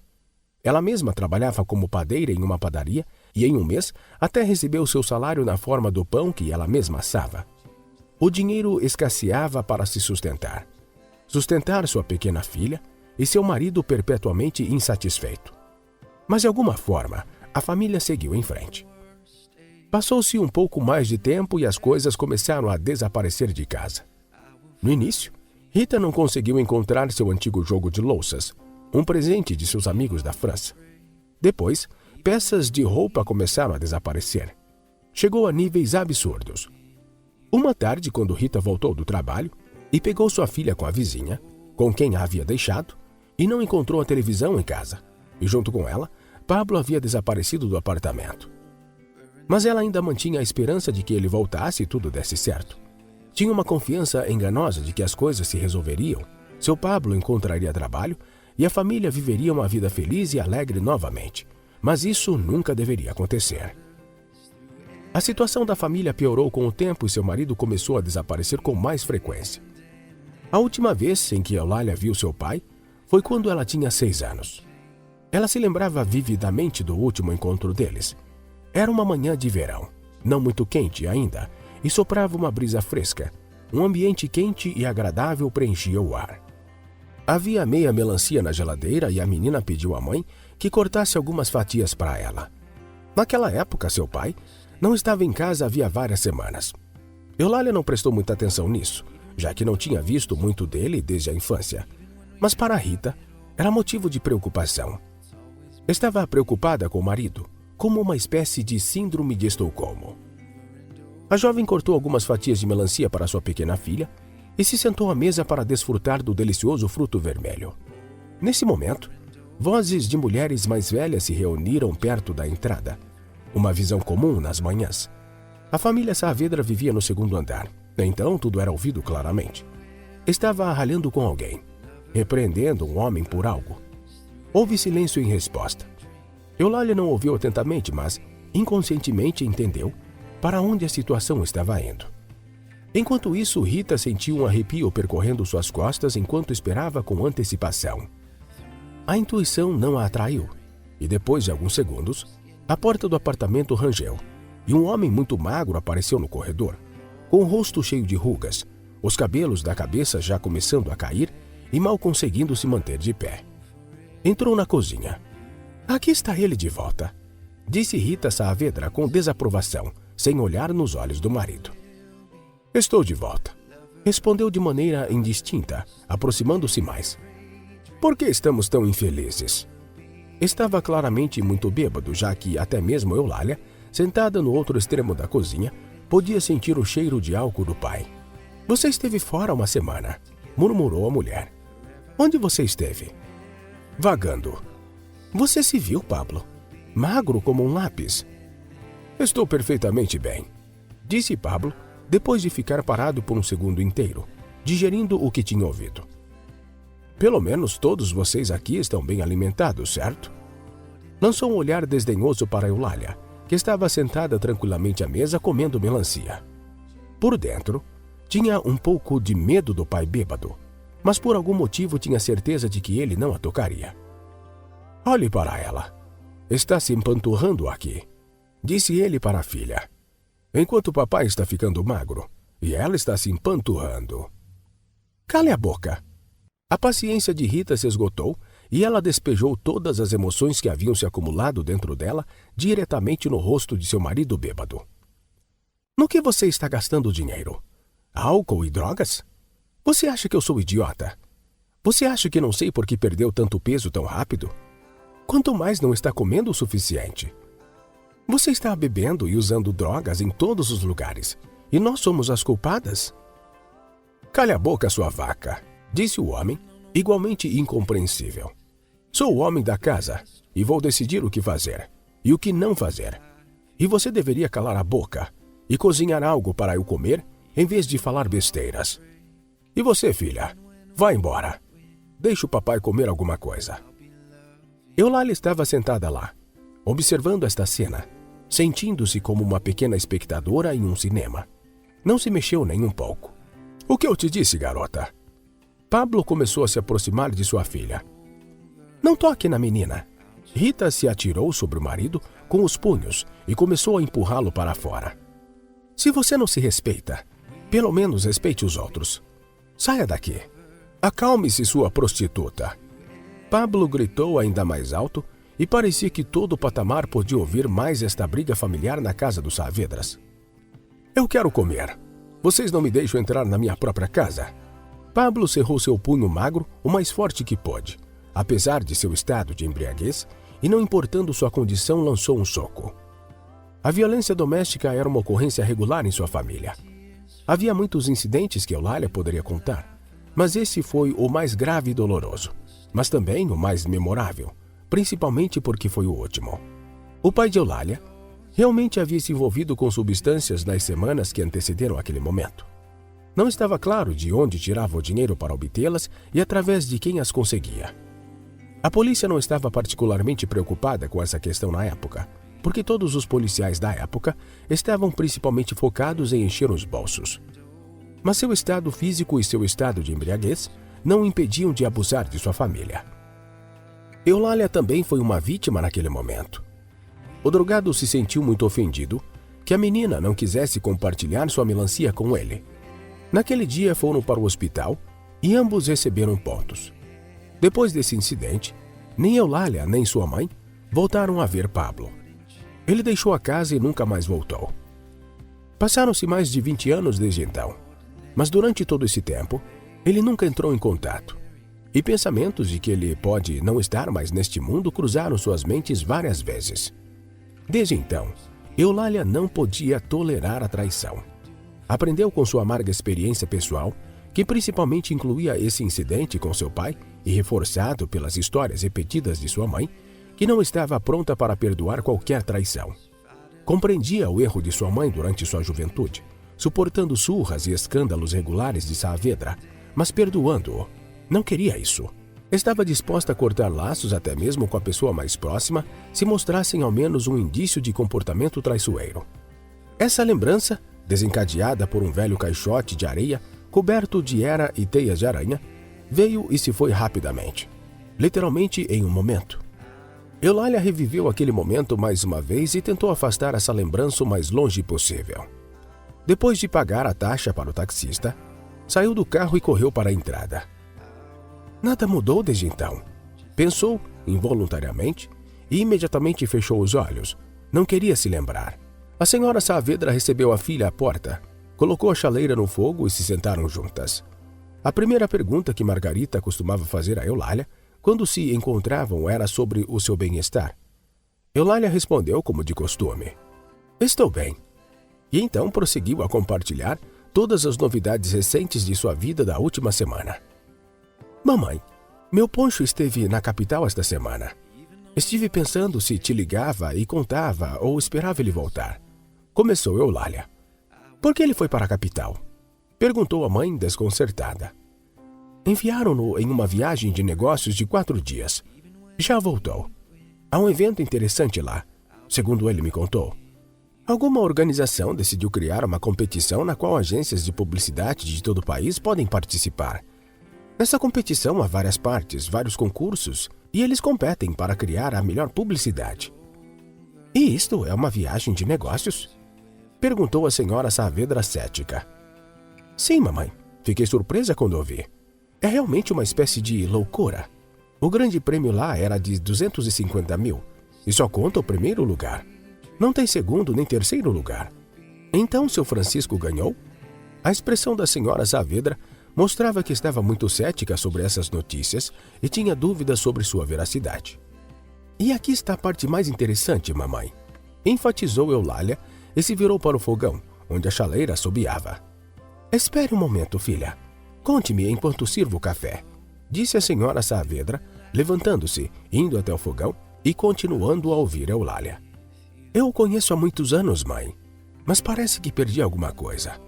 Ela mesma trabalhava como padeira em uma padaria e, em um mês, até recebeu seu salário na forma do pão que ela mesma assava. O dinheiro escasseava para se sustentar sua pequena filha e seu marido perpetuamente insatisfeito. Mas, de alguma forma, a família seguiu em frente. Passou-se um pouco mais de tempo e as coisas começaram a desaparecer de casa. No início, Rita não conseguiu encontrar seu antigo jogo de louças, um presente de seus amigos da França. Depois, peças de roupa começaram a desaparecer. Chegou a níveis absurdos. Uma tarde, quando Rita voltou do trabalho e pegou sua filha com a vizinha, com quem a havia deixado, e não encontrou a televisão em casa, e junto com ela, Pablo havia desaparecido do apartamento. Mas ela ainda mantinha a esperança de que ele voltasse e tudo desse certo. Tinha uma confiança enganosa de que as coisas se resolveriam, seu Pablo encontraria trabalho e a família viveria uma vida feliz e alegre novamente. Mas isso nunca deveria acontecer. A situação da família piorou com o tempo e seu marido começou a desaparecer com mais frequência. A última vez em que Eulália viu seu pai foi quando ela tinha 6 anos. Ela se lembrava vividamente do último encontro deles. Era uma manhã de verão, não muito quente ainda, e soprava uma brisa fresca. Um ambiente quente e agradável preenchia o ar. Havia meia melancia na geladeira e a menina pediu à mãe que cortasse algumas fatias para ela. Naquela época, seu pai não estava em casa havia várias semanas. Eulália não prestou muita atenção nisso, já que não tinha visto muito dele desde a infância. Mas para Rita, era motivo de preocupação. Estava preocupada com o marido, como uma espécie de síndrome de Estocolmo. A jovem cortou algumas fatias de melancia para sua pequena filha e se sentou à mesa para desfrutar do delicioso fruto vermelho. Nesse momento, vozes de mulheres mais velhas se reuniram perto da entrada. Uma visão comum nas manhãs. A família Saavedra vivia no 2º andar, então tudo era ouvido claramente. Estava ralhando com alguém, repreendendo um homem por algo. Houve silêncio em resposta. Eulália não ouviu atentamente, mas inconscientemente entendeu para onde a situação estava indo. Enquanto isso, Rita sentiu um arrepio percorrendo suas costas enquanto esperava com antecipação. A intuição não a atraiu, e depois de alguns segundos, a porta do apartamento rangeu, e um homem muito magro apareceu no corredor, com o rosto cheio de rugas, os cabelos da cabeça já começando a cair e mal conseguindo se manter de pé. Entrou na cozinha. "Aqui está ele de volta", disse Rita Saavedra com desaprovação, sem olhar nos olhos do marido. "Estou de volta", respondeu de maneira indistinta, aproximando-se mais. "Por que estamos tão infelizes?" Estava claramente muito bêbado, já que até mesmo Eulália, sentada no outro extremo da cozinha, podia sentir o cheiro de álcool do pai. Você esteve fora uma semana, murmurou a mulher. Onde você esteve? Vagando. Você se viu, Pablo? Magro como um lápis. Estou perfeitamente bem, disse Pablo, depois de ficar parado por um segundo inteiro, digerindo o que tinha ouvido. Pelo menos todos vocês aqui estão bem alimentados, certo? Lançou um olhar desdenhoso para Eulália, que estava sentada tranquilamente à mesa comendo melancia. Por dentro, tinha um pouco de medo do pai bêbado, mas por algum motivo tinha certeza de que ele não a tocaria. Olhe para ela. Está se empanturrando aqui, disse ele para a filha. Enquanto o papai está ficando magro, e ela está se empanturrando. Cale a boca. A paciência de Rita se esgotou e ela despejou todas as emoções que haviam se acumulado dentro dela diretamente no rosto de seu marido bêbado. No que você está gastando dinheiro? Álcool e drogas? Você acha que eu sou idiota? Você acha que não sei por que perdeu tanto peso tão rápido? Quanto mais não está comendo o suficiente? Você está bebendo e usando drogas em todos os lugares, e nós somos as culpadas? Cale a boca, sua vaca, disse o homem, igualmente incompreensível. Sou o homem da casa e vou decidir o que fazer e o que não fazer. E você deveria calar a boca e cozinhar algo para eu comer em vez de falar besteiras. E você, filha, vá embora. Deixe o papai comer alguma coisa. Eulália estava sentada lá, observando esta cena, sentindo-se como uma pequena espectadora em um cinema. Não se mexeu nem um pouco. O que eu te disse, garota? Pablo começou a se aproximar de sua filha. Não toque na menina. Rita se atirou sobre o marido com os punhos e começou a empurrá-lo para fora. Se você não se respeita, pelo menos respeite os outros. Saia daqui. Acalme-se, sua prostituta. Pablo gritou ainda mais alto e parecia que todo o patamar podia ouvir mais esta briga familiar na casa dos Saavedras. Eu quero comer. Vocês não me deixam entrar na minha própria casa? Pablo cerrou seu punho magro o mais forte que pôde. Apesar de seu estado de embriaguez, e não importando sua condição, lançou um soco. A violência doméstica era uma ocorrência regular em sua família. Havia muitos incidentes que Eulália poderia contar, mas esse foi o mais grave e doloroso, mas também o mais memorável, principalmente porque foi o último. O pai de Eulália realmente havia se envolvido com substâncias nas semanas que antecederam aquele momento. Não estava claro de onde tirava o dinheiro para obtê-las e através de quem as conseguia. A polícia não estava particularmente preocupada com essa questão na época, porque todos os policiais da época estavam principalmente focados em encher os bolsos. Mas seu estado físico e seu estado de embriaguez não o impediam de abusar de sua família. Eulália também foi uma vítima naquele momento. O drogado se sentiu muito ofendido que a menina não quisesse compartilhar sua melancia com ele. Naquele dia foram para o hospital e ambos receberam pontos. Depois desse incidente, nem Eulália nem sua mãe voltaram a ver Pablo. Ele deixou a casa e nunca mais voltou. Passaram-se mais de 20 anos desde então, mas durante todo esse tempo, ele nunca entrou em contato. E pensamentos de que ele pode não estar mais neste mundo cruzaram suas mentes várias vezes. Desde então, Eulália não podia tolerar a traição. Aprendeu com sua amarga experiência pessoal, que principalmente incluía esse incidente com seu pai e reforçado pelas histórias repetidas de sua mãe, que não estava pronta para perdoar qualquer traição. Compreendia o erro de sua mãe durante sua juventude, suportando surras e escândalos regulares de Saavedra, mas perdoando-o. Não queria isso. Estava disposta a cortar laços até mesmo com a pessoa mais próxima, se mostrassem ao menos um indício de comportamento traiçoeiro. Essa lembrança, desencadeada por um velho caixote de areia coberto de era e teias de aranha, veio e se foi rapidamente, literalmente em um momento. Eulália reviveu aquele momento mais uma vez e tentou afastar essa lembrança o mais longe possível. Depois de pagar a taxa para o taxista, saiu do carro e correu para a entrada. Nada mudou desde então, pensou involuntariamente e imediatamente fechou os olhos. Não queria se lembrar. A senhora Saavedra recebeu a filha à porta, colocou a chaleira no fogo e se sentaram juntas. A primeira pergunta que Margarita costumava fazer a Eulália quando se encontravam era sobre o seu bem-estar. Eulália respondeu como de costume: "Estou bem." E então prosseguiu a compartilhar todas as novidades recentes de sua vida da última semana. Mamãe, meu Poncho esteve na capital esta semana. Estive pensando se te ligava e contava ou esperava ele voltar. Começou Eulália. Por que ele foi para a capital? Perguntou a mãe desconcertada. Enviaram-no em uma viagem de negócios de 4 dias. Já voltou. Há um evento interessante lá, segundo ele me contou. Alguma organização decidiu criar uma competição na qual agências de publicidade de todo o país podem participar. Nessa competição há várias partes, vários concursos, e eles competem para criar a melhor publicidade. E isto é uma viagem de negócios? Perguntou a senhora Saavedra cética. Sim, mamãe. Fiquei surpresa quando ouvi. É realmente uma espécie de loucura. O grande prêmio lá era de 250 mil, e só conta o primeiro lugar. Não tem segundo nem terceiro lugar. Então, seu Francisco ganhou? A expressão da senhora Saavedra mostrava que estava muito cética sobre essas notícias e tinha dúvidas sobre sua veracidade. E aqui está a parte mais interessante, mamãe. Enfatizou Eulália e se virou para o fogão, onde a chaleira assobiava. Espere um momento, filha. Conte-me enquanto sirvo o café, disse a senhora Saavedra, levantando-se, indo até o fogão e continuando a ouvir Eulália. Eu o conheço há muitos anos, mãe, mas parece que perdi alguma coisa.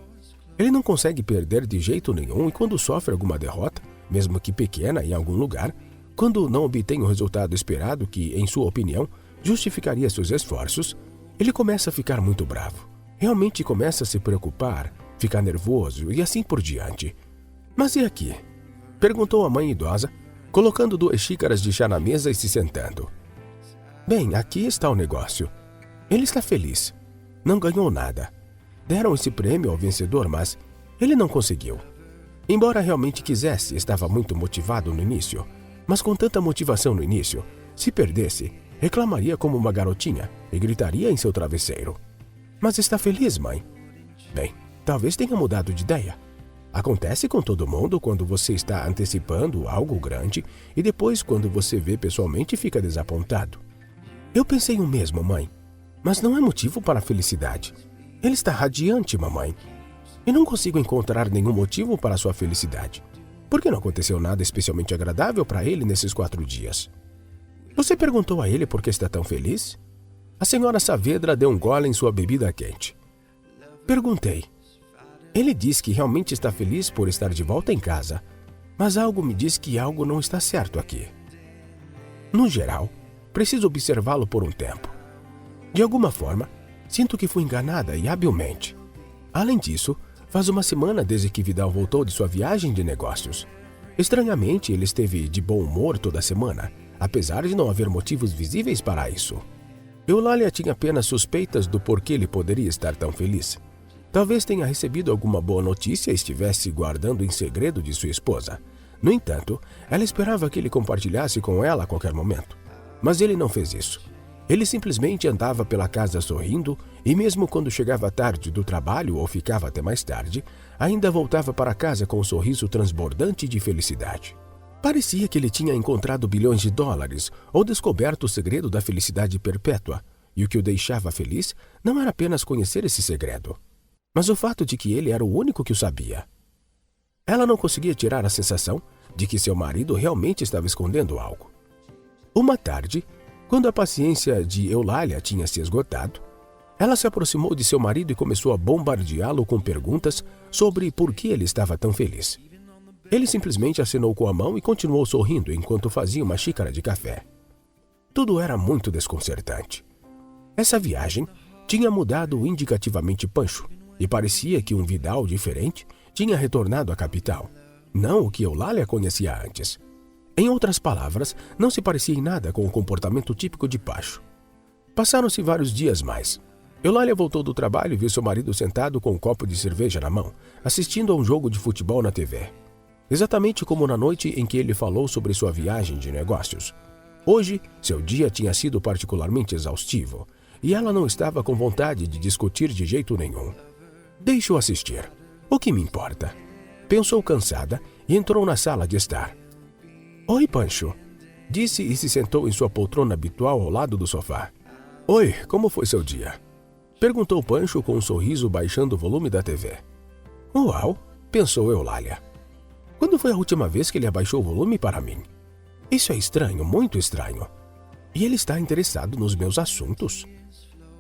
Ele não consegue perder de jeito nenhum e quando sofre alguma derrota, mesmo que pequena em algum lugar, quando não obtém o resultado esperado que, em sua opinião, justificaria seus esforços, ele começa a ficar muito bravo. Realmente começa a se preocupar, ficar nervoso e assim por diante. Mas e aqui? Perguntou a mãe idosa, colocando 2 xícaras de chá na mesa e se sentando. Bem, aqui está o negócio. Ele está feliz. Não ganhou nada. Deram esse prêmio ao vencedor, mas ele não conseguiu. Embora realmente quisesse, estava muito motivado no início. Mas com tanta motivação no início, se perdesse, reclamaria como uma garotinha e gritaria em seu travesseiro. Mas está feliz, mãe? Bem, talvez tenha mudado de ideia. Acontece com todo mundo quando você está antecipando algo grande e depois, quando você vê pessoalmente, fica desapontado. Eu pensei o mesmo, mãe. Mas não é motivo para a felicidade. Ele está radiante, mamãe. E não consigo encontrar nenhum motivo para sua felicidade. Por que não aconteceu nada especialmente agradável para ele nesses 4 dias? Você perguntou a ele por que está tão feliz? A senhora Saavedra deu um gole em sua bebida quente. Perguntei. Ele diz que realmente está feliz por estar de volta em casa, mas algo me diz que algo não está certo aqui. No geral, preciso observá-lo por um tempo. De alguma forma, sinto que fui enganada e habilmente. Além disso, faz uma semana desde que Vidal voltou de sua viagem de negócios. Estranhamente, ele esteve de bom humor toda a semana, apesar de não haver motivos visíveis para isso. Eulália tinha apenas suspeitas do porquê ele poderia estar tão feliz. Talvez tenha recebido alguma boa notícia e estivesse guardando em segredo de sua esposa. No entanto, ela esperava que ele compartilhasse com ela a qualquer momento. Mas ele não fez isso. Ele simplesmente andava pela casa sorrindo e mesmo quando chegava tarde do trabalho ou ficava até mais tarde, ainda voltava para casa com um sorriso transbordante de felicidade. Parecia que ele tinha encontrado bilhões de dólares ou descoberto o segredo da felicidade perpétua, e o que o deixava feliz não era apenas conhecer esse segredo, mas o fato de que ele era o único que o sabia. Ela não conseguia tirar a sensação de que seu marido realmente estava escondendo algo. Uma tarde, quando a paciência de Eulália tinha se esgotado, ela se aproximou de seu marido e começou a bombardeá-lo com perguntas sobre por que ele estava tão feliz. Ele simplesmente acenou com a mão e continuou sorrindo enquanto fazia uma xícara de café. Tudo era muito desconcertante. Essa viagem tinha mudado indicativamente Pancho, e parecia que um Vidal diferente tinha retornado à capital, não o que Eulália conhecia antes. Em outras palavras, não se parecia em nada com o comportamento típico de Pancho. Passaram-se vários dias mais. Eulália voltou do trabalho e viu seu marido sentado com um copo de cerveja na mão, assistindo a um jogo de futebol na TV. Exatamente como na noite em que ele falou sobre sua viagem de negócios. Hoje, seu dia tinha sido particularmente exaustivo, e ela não estava com vontade de discutir de jeito nenhum. Deixe-o assistir. O que me importa? Pensou cansada e entrou na sala de estar. Oi, Pancho, disse e se sentou em sua poltrona habitual ao lado do sofá. Oi, como foi seu dia? Perguntou Pancho com um sorriso baixando o volume da TV. Uau, pensou Eulália. Quando foi a última vez que ele abaixou o volume para mim? Isso é estranho, muito estranho. E ele está interessado nos meus assuntos?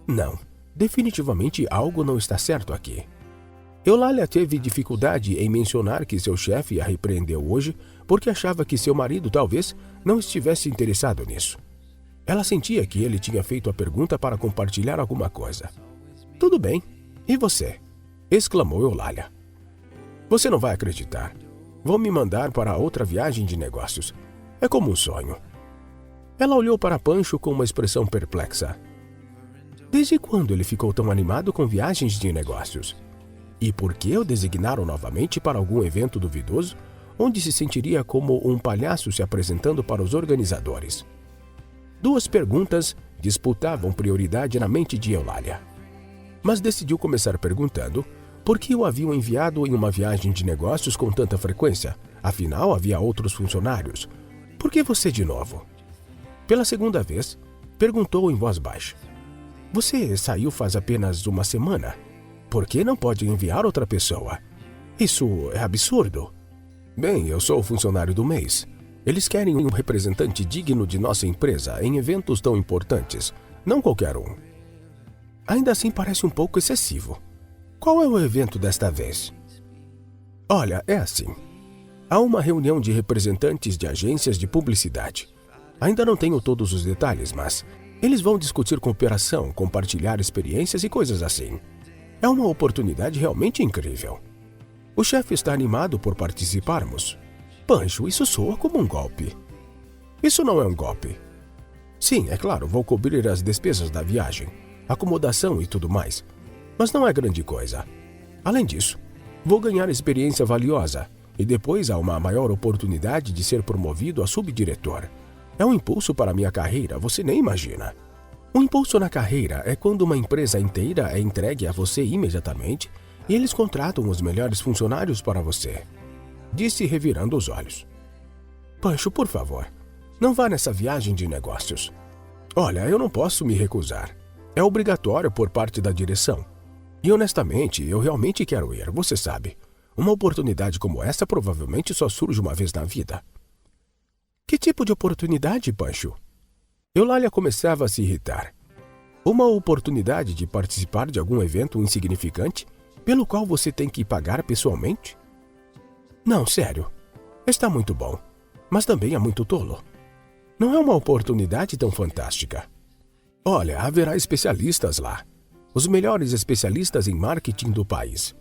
Não, definitivamente algo não está certo aqui. Eulália teve dificuldade em mencionar que seu chefe a repreendeu hoje porque achava que seu marido talvez não estivesse interessado nisso. Ela sentia que ele tinha feito a pergunta para compartilhar alguma coisa. Tudo bem, e você? Exclamou Eulália. Você não vai acreditar. Vou me mandar para outra viagem de negócios. É como um sonho. Ela olhou para Pancho com uma expressão perplexa. Desde quando ele ficou tão animado com viagens de negócios? E por que o designaram novamente para algum evento duvidoso, onde se sentiria como um palhaço se apresentando para os organizadores? Duas perguntas disputavam prioridade na mente de Eulália. Mas decidiu começar perguntando por que o haviam enviado em uma viagem de negócios com tanta frequência. Afinal, havia outros funcionários. Por que você de novo? Pela segunda vez, perguntou em voz baixa. Você saiu faz apenas uma semana. Por que não pode enviar outra pessoa? Isso é absurdo. Bem, eu sou o funcionário do mês. Eles querem um representante digno de nossa empresa em eventos tão importantes, não qualquer um. Ainda assim parece um pouco excessivo. Qual é o evento desta vez? Olha, é assim. Há uma reunião de representantes de agências de publicidade. Ainda não tenho todos os detalhes, mas eles vão discutir cooperação, compartilhar experiências e coisas assim. É uma oportunidade realmente incrível. O chefe está animado por participarmos. Pancho, isso soa como um golpe. Isso não é um golpe. Sim, é claro, vou cobrir as despesas da viagem, acomodação e tudo mais. Mas não é grande coisa. Além disso, vou ganhar experiência valiosa e depois há uma maior oportunidade de ser promovido a subdiretor. É um impulso para a minha carreira, você nem imagina. Um impulso na carreira é quando uma empresa inteira é entregue a você imediatamente e eles contratam os melhores funcionários para você. Disse revirando os olhos. Pancho, por favor, não vá nessa viagem de negócios. Olha, eu não posso me recusar. É obrigatório por parte da direção. E honestamente, eu realmente quero ir, você sabe. Uma oportunidade como essa provavelmente só surge uma vez na vida. Que tipo de oportunidade, Pancho? Eulália começava a se irritar. Uma oportunidade de participar de algum evento insignificante pelo qual você tem que pagar pessoalmente? Não, sério. Está muito bom, mas também é muito tolo. Não é uma oportunidade tão fantástica. Olha, haverá especialistas lá. Os melhores especialistas em marketing do país.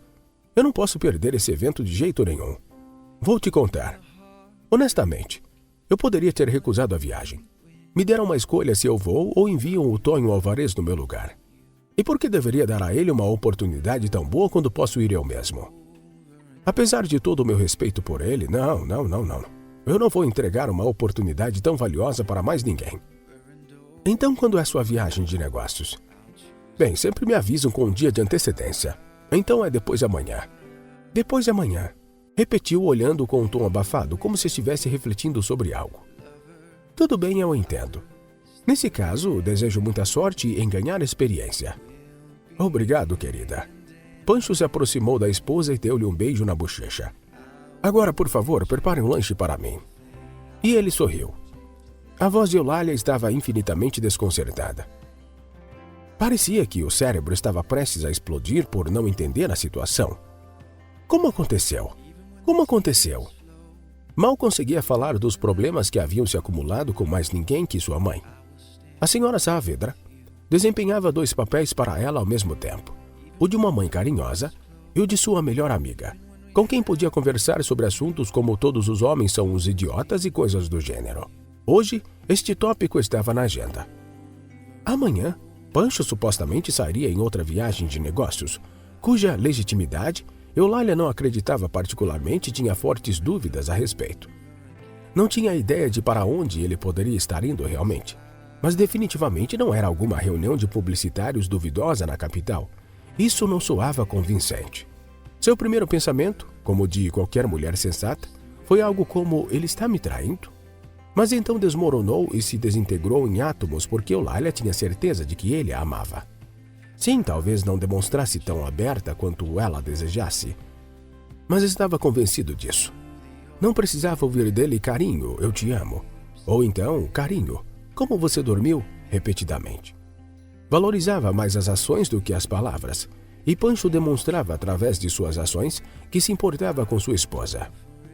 Eu não posso perder esse evento de jeito nenhum. Vou te contar. Honestamente, eu poderia ter recusado a viagem. Me deram uma escolha se eu vou ou enviam o Tonho Alvarez no meu lugar. E por que deveria dar a ele uma oportunidade tão boa quando posso ir eu mesmo? Apesar de todo o meu respeito por ele, não. Eu não vou entregar uma oportunidade tão valiosa para mais ninguém. Então, quando é sua viagem de negócios? Bem, sempre me avisam com um dia de antecedência. Então é depois de amanhã. Depois de amanhã. Repetiu olhando com um tom abafado, como se estivesse refletindo sobre algo. Tudo bem, eu entendo. Nesse caso, desejo muita sorte em ganhar experiência. Obrigado, querida. Pancho se aproximou da esposa e deu-lhe um beijo na bochecha. Agora, por favor, prepare um lanche para mim. E ele sorriu. A voz de Eulália estava infinitamente desconcertada. Parecia que o cérebro estava prestes a explodir por não entender a situação. Como aconteceu? Como aconteceu? Mal conseguia falar dos problemas que haviam se acumulado com mais ninguém que sua mãe. A senhora Saavedra desempenhava 2 papéis para ela ao mesmo tempo. O de uma mãe carinhosa e o de sua melhor amiga, com quem podia conversar sobre assuntos como todos os homens são uns idiotas e coisas do gênero. Hoje, este tópico estava na agenda. Amanhã, Pancho supostamente sairia em outra viagem de negócios, cuja legitimidade Eulália não acreditava particularmente e tinha fortes dúvidas a respeito. Não tinha ideia de para onde ele poderia estar indo realmente, mas definitivamente não era alguma reunião de publicitários duvidosa na capital. Isso não soava convincente. Seu primeiro pensamento, como o de qualquer mulher sensata, foi algo como: ele está me traindo? Mas então desmoronou e se desintegrou em átomos porque Eulália tinha certeza de que ele a amava. Sim, talvez não demonstrasse tão aberta quanto ela desejasse, mas estava convencido disso. Não precisava ouvir dele carinho, eu te amo. Ou então, carinho, como você dormiu, repetidamente. Valorizava mais as ações do que as palavras, e Pancho demonstrava através de suas ações que se importava com sua esposa.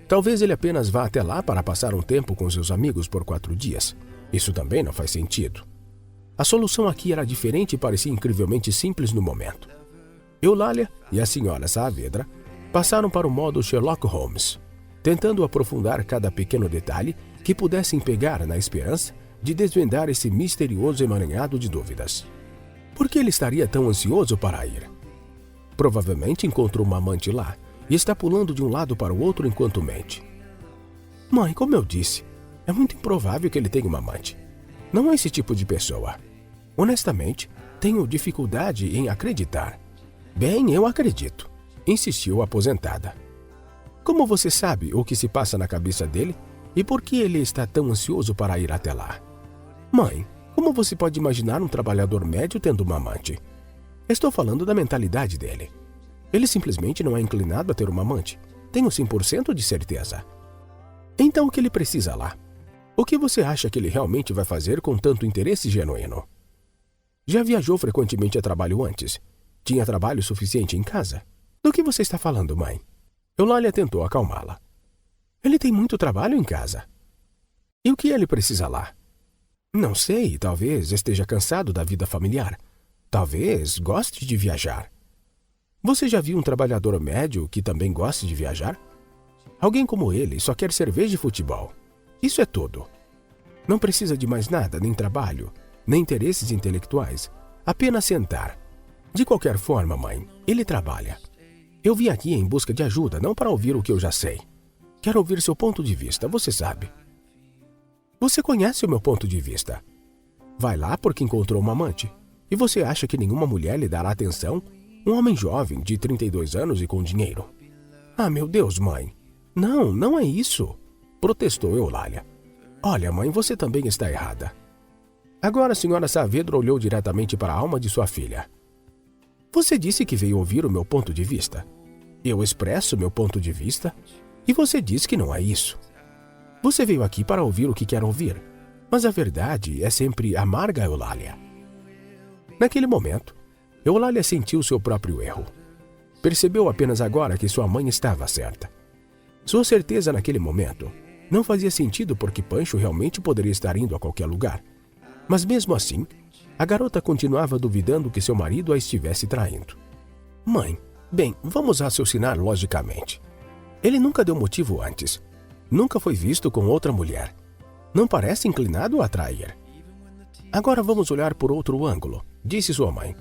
Talvez ele apenas vá até lá para passar um tempo com seus amigos por 4 dias. Isso também não faz sentido. A solução aqui era diferente e parecia incrivelmente simples no momento. Eulália e a senhora Saavedra passaram para o modo Sherlock Holmes, tentando aprofundar cada pequeno detalhe que pudessem pegar na esperança de desvendar esse misterioso emaranhado de dúvidas. Por que ele estaria tão ansioso para ir? Provavelmente encontrou uma amante lá e está pulando de um lado para o outro enquanto mente. Mãe, como eu disse, é muito improvável que ele tenha uma amante. Não é esse tipo de pessoa. Honestamente, tenho dificuldade em acreditar. Bem, eu acredito, insistiu a aposentada. Como você sabe o que se passa na cabeça dele e por que ele está tão ansioso para ir até lá? Mãe, como você pode imaginar um trabalhador médio tendo uma amante? Estou falando da mentalidade dele. Ele simplesmente não é inclinado a ter uma amante. Tenho 100% de certeza. Então o que ele precisa lá? O que você acha que ele realmente vai fazer com tanto interesse genuíno? Já viajou frequentemente a trabalho antes? Tinha trabalho suficiente em casa? Do que você está falando, mãe? Eulália tentou acalmá-la. Ele tem muito trabalho em casa. E o que ele precisa lá? Não sei, talvez esteja cansado da vida familiar. Talvez goste de viajar. Você já viu um trabalhador médio que também goste de viajar? Alguém como ele só quer cerveja e futebol. Isso é tudo. Não precisa de mais nada, nem trabalho, nem interesses intelectuais. Apenas sentar. De qualquer forma, mãe, ele trabalha. Eu vim aqui em busca de ajuda, não para ouvir o que eu já sei. Quero ouvir seu ponto de vista, você sabe. Você conhece o meu ponto de vista. Vai lá porque encontrou uma amante. E você acha que nenhuma mulher lhe dará atenção? Um homem jovem, de 32 anos e com dinheiro. Ah, meu Deus, mãe. Não, não é isso. Protestou Eulália. Olha, mãe, você também está errada. Agora a senhora Saavedra olhou diretamente para a alma de sua filha. Você disse que veio ouvir o meu ponto de vista. Eu expresso meu ponto de vista e você diz que não é isso. Você veio aqui para ouvir o que quer ouvir, mas a verdade é sempre amarga, Eulália. Naquele momento, Eulália sentiu seu próprio erro. Percebeu apenas agora que sua mãe estava certa. Sua certeza naquele momento não fazia sentido porque Pancho realmente poderia estar indo a qualquer lugar. Mas mesmo assim, a garota continuava duvidando que seu marido a estivesse traindo. Mãe, bem, vamos raciocinar logicamente. Ele nunca deu motivo antes. Nunca foi visto com outra mulher. Não parece inclinado a trair. Agora vamos olhar por outro ângulo, disse sua mãe.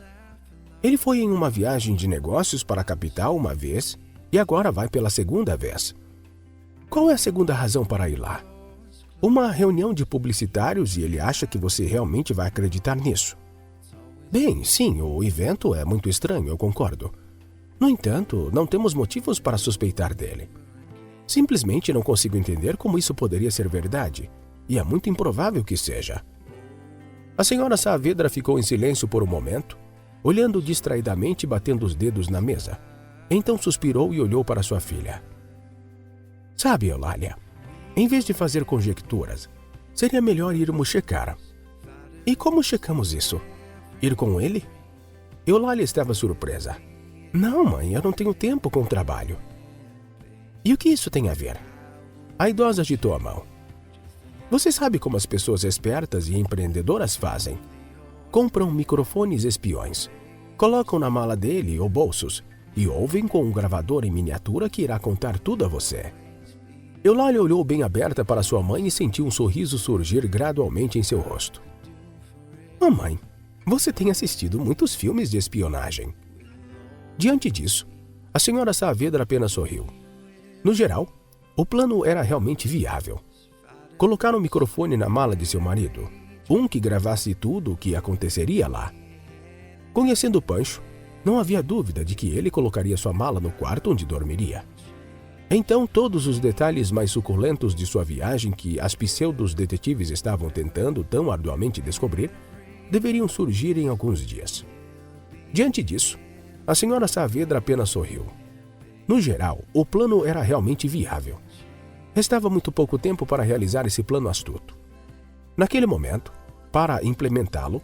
Ele foi em uma viagem de negócios para a capital uma vez e agora vai pela segunda vez. Qual é a segunda razão para ir lá? Uma reunião de publicitários e ele acha que você realmente vai acreditar nisso. Bem, sim, o evento é muito estranho, eu concordo. No entanto, não temos motivos para suspeitar dele. Simplesmente não consigo entender como isso poderia ser verdade, e é muito improvável que seja. A senhora Saavedra ficou em silêncio por um momento, olhando distraidamente e batendo os dedos na mesa. Então suspirou e olhou para sua filha. Sabe, Eulália, em vez de fazer conjecturas, seria melhor irmos checar. E como checamos isso? Ir com ele? Eulália estava surpresa. Não, mãe, eu não tenho tempo com o trabalho. E o que isso tem a ver? A idosa agitou a mão. Você sabe como as pessoas espertas e empreendedoras fazem? Compram microfones espiões, colocam na mala dele ou bolsos e ouvem com um gravador em miniatura que irá contar tudo a você. Eulália olhou bem aberta para sua mãe e sentiu um sorriso surgir gradualmente em seu rosto. Mamãe, você tem assistido muitos filmes de espionagem. Diante disso, a senhora Saavedra apenas sorriu. No geral, o plano era realmente viável. Colocar um microfone na mala de seu marido, um que gravasse tudo o que aconteceria lá. Conhecendo Pancho, não havia dúvida de que ele colocaria sua mala no quarto onde dormiria. Então, todos os detalhes mais suculentos de sua viagem que as pseudos-detetives estavam tentando tão arduamente descobrir, deveriam surgir em alguns dias. Diante disso, a senhora Saavedra apenas sorriu. No geral, o plano era realmente viável. Restava muito pouco tempo para realizar esse plano astuto. Naquele momento, para implementá-lo,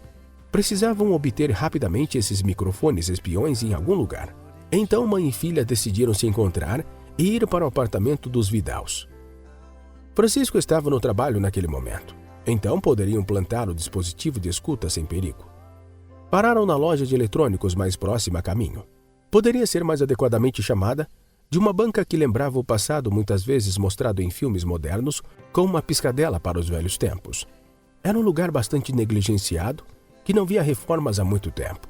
precisavam obter rapidamente esses microfones espiões em algum lugar. Então mãe e filha decidiram se encontrar e ir para o apartamento dos Vidals. Francisco estava no trabalho naquele momento, então poderiam plantar o dispositivo de escuta sem perigo. Pararam na loja de eletrônicos mais próxima a caminho. Poderia ser mais adequadamente chamada de uma banca que lembrava o passado muitas vezes mostrado em filmes modernos com uma piscadela para os velhos tempos. Era um lugar bastante negligenciado que não via reformas há muito tempo.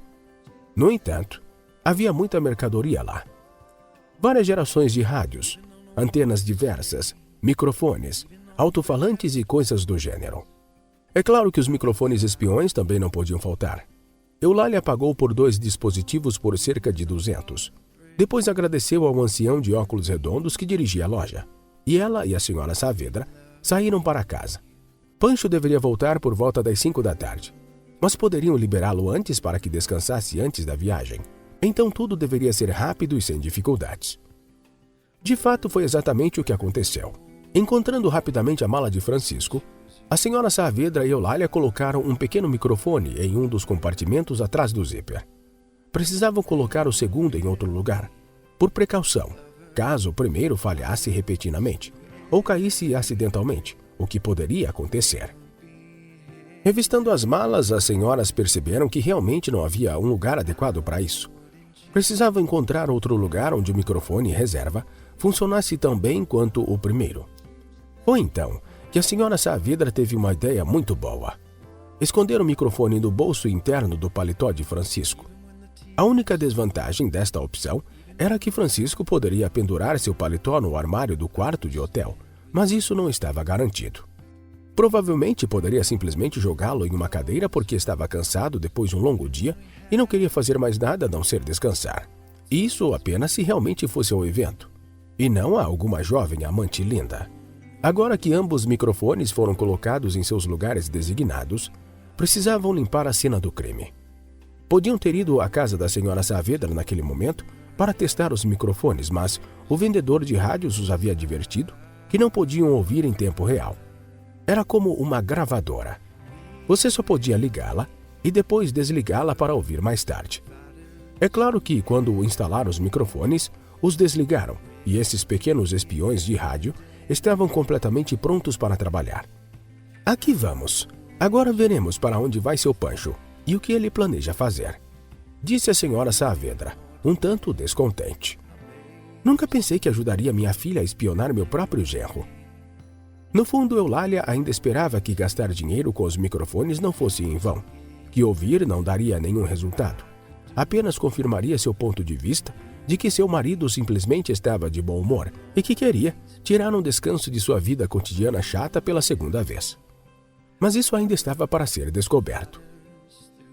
No entanto, havia muita mercadoria lá. Várias gerações de rádios, antenas diversas, microfones, alto-falantes e coisas do gênero. É claro que os microfones espiões também não podiam faltar. Eulália pagou por 2 dispositivos por cerca de 200. Depois agradeceu ao ancião de óculos redondos que dirigia a loja. E ela e a senhora Saavedra saíram para casa. Pancho deveria voltar por volta das 5 da tarde. Mas poderiam liberá-lo antes para que descansasse antes da viagem. Então tudo deveria ser rápido e sem dificuldades. De fato, foi exatamente o que aconteceu. Encontrando rapidamente a mala de Francisco, a senhora Saavedra e Eulália colocaram um pequeno microfone em um dos compartimentos atrás do zíper. Precisavam colocar o segundo em outro lugar, por precaução, caso o primeiro falhasse repentinamente, ou caísse acidentalmente, o que poderia acontecer. Revistando as malas, as senhoras perceberam que realmente não havia um lugar adequado para isso. Precisavam encontrar outro lugar onde o microfone reserva funcionasse tão bem quanto o primeiro. Foi então que a senhora Saavedra teve uma ideia muito boa. Esconder o microfone no bolso interno do paletó de Francisco. A única desvantagem desta opção era que Francisco poderia pendurar seu paletó no armário do quarto de hotel, mas isso não estava garantido. Provavelmente poderia simplesmente jogá-lo em uma cadeira porque estava cansado depois de um longo dia e não queria fazer mais nada a não ser descansar. Isso apenas se realmente fosse ao evento, e não a alguma jovem amante linda. Agora que ambos microfones foram colocados em seus lugares designados, precisavam limpar a cena do crime. Podiam ter ido à casa da senhora Saavedra naquele momento para testar os microfones, mas o vendedor de rádios os havia advertido que não podiam ouvir em tempo real. Era como uma gravadora. Você só podia ligá-la e depois desligá-la para ouvir mais tarde. É claro que, quando instalaram os microfones, os desligaram e esses pequenos espiões de rádio estavam completamente prontos para trabalhar. Aqui vamos. Agora veremos para onde vai seu Pancho e o que ele planeja fazer, disse a senhora Saavedra, um tanto descontente. Nunca pensei que ajudaria minha filha a espionar meu próprio genro. No fundo, Eulália ainda esperava que gastar dinheiro com os microfones não fosse em vão, que ouvir não daria nenhum resultado. Apenas confirmaria seu ponto de vista de que seu marido simplesmente estava de bom humor e que queria tirar um descanso de sua vida cotidiana chata pela segunda vez. Mas isso ainda estava para ser descoberto.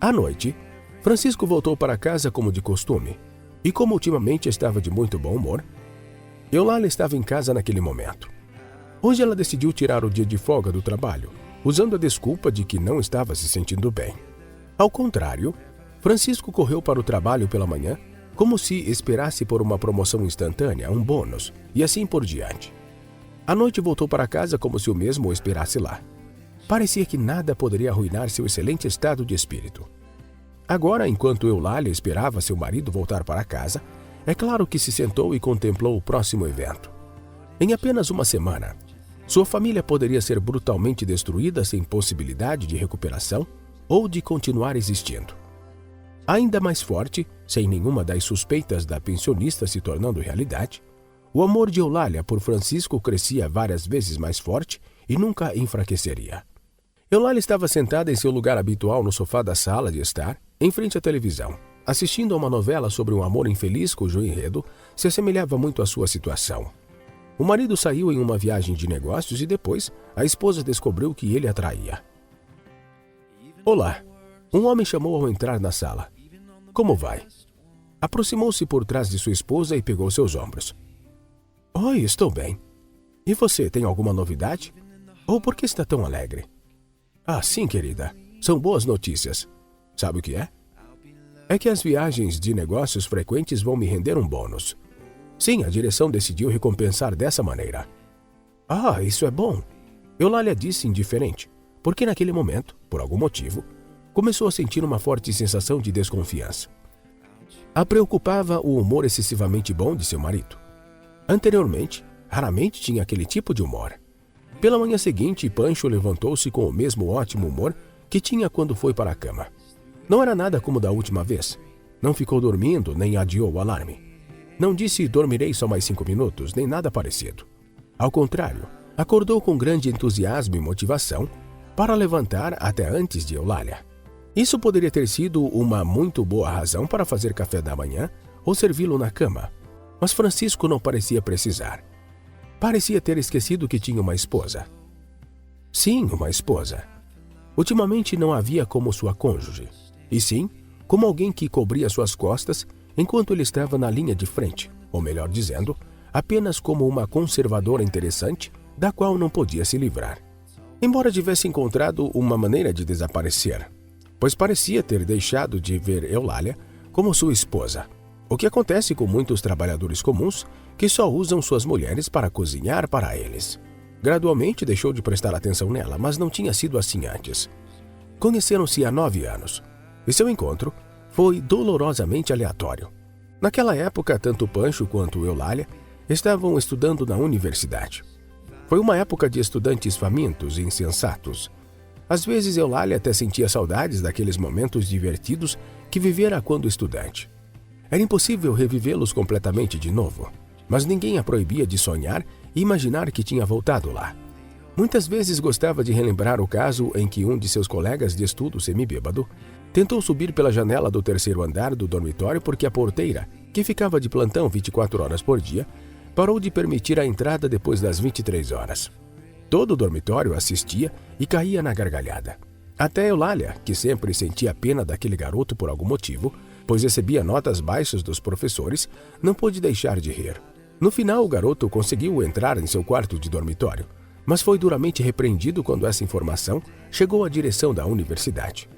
À noite, Francisco voltou para casa como de costume, e como ultimamente estava de muito bom humor, Eulália estava em casa naquele momento. Hoje ela decidiu tirar o dia de folga do trabalho, usando a desculpa de que não estava se sentindo bem. Ao contrário, Francisco correu para o trabalho pela manhã, como se esperasse por uma promoção instantânea, um bônus, e assim por diante. À noite voltou para casa como se o mesmo o esperasse lá. Parecia que nada poderia arruinar seu excelente estado de espírito. Agora, enquanto Eulália esperava seu marido voltar para casa, é claro que se sentou e contemplou o próximo evento. Em apenas uma semana, sua família poderia ser brutalmente destruída sem possibilidade de recuperação ou de continuar existindo. Ainda mais forte, sem nenhuma das suspeitas da pensionista se tornando realidade, o amor de Eulália por Francisco crescia várias vezes mais forte e nunca enfraqueceria. Eulália estava sentada em seu lugar habitual no sofá da sala de estar, em frente à televisão, assistindo a uma novela sobre um amor infeliz cujo enredo se assemelhava muito à sua situação. O marido saiu em uma viagem de negócios e depois a esposa descobriu que ele a traía. Olá, um homem chamou ao entrar na sala. Como vai? Aproximou-se por trás de sua esposa e pegou seus ombros. Oi, estou bem. E você, tem alguma novidade? Ou por que está tão alegre? Ah, sim, querida. São boas notícias. Sabe o que é? É que as viagens de negócios frequentes vão me render um bônus. Sim, a direção decidiu recompensar dessa maneira. Ah, isso é bom, Eulália disse indiferente, porque naquele momento, por algum motivo, começou a sentir uma forte sensação de desconfiança. A preocupava o humor excessivamente bom de seu marido. Anteriormente, raramente tinha aquele tipo de humor. Pela manhã seguinte, Pancho levantou-se com o mesmo ótimo humor que tinha quando foi para a cama. Não era nada como da última vez. Não ficou dormindo, nem adiou o alarme. Não disse dormirei só mais 5 minutos, nem nada parecido. Ao contrário, acordou com grande entusiasmo e motivação para levantar até antes de Eulália. Isso poderia ter sido uma muito boa razão para fazer café da manhã ou servi-lo na cama, mas Francisco não parecia precisar. Parecia ter esquecido que tinha uma esposa. Sim, uma esposa. Ultimamente não havia como sua cônjuge, e sim como alguém que cobria suas costas enquanto ele estava na linha de frente, ou melhor dizendo, apenas como uma conservadora interessante da qual não podia se livrar. Embora tivesse encontrado uma maneira de desaparecer, pois parecia ter deixado de ver Eulália como sua esposa, o que acontece com muitos trabalhadores comuns que só usam suas mulheres para cozinhar para eles. Gradualmente deixou de prestar atenção nela, mas não tinha sido assim antes. Conheceram-se há 9 anos, e seu encontro foi dolorosamente aleatório. Naquela época, tanto Pancho quanto Eulália estavam estudando na universidade. Foi uma época de estudantes famintos e insensatos. Às vezes, Eulália até sentia saudades daqueles momentos divertidos que vivera quando estudante. Era impossível revivê-los completamente de novo, mas ninguém a proibia de sonhar e imaginar que tinha voltado lá. Muitas vezes gostava de relembrar o caso em que um de seus colegas de estudo semibêbado tentou subir pela janela do 3º andar do dormitório porque a porteira, que ficava de plantão 24 horas por dia, parou de permitir a entrada depois das 23 horas. Todo o dormitório assistia e caía na gargalhada. Até Eulália, que sempre sentia pena daquele garoto por algum motivo, pois recebia notas baixas dos professores, não pôde deixar de rir. No final, o garoto conseguiu entrar em seu quarto de dormitório, mas foi duramente repreendido quando essa informação chegou à direção da universidade.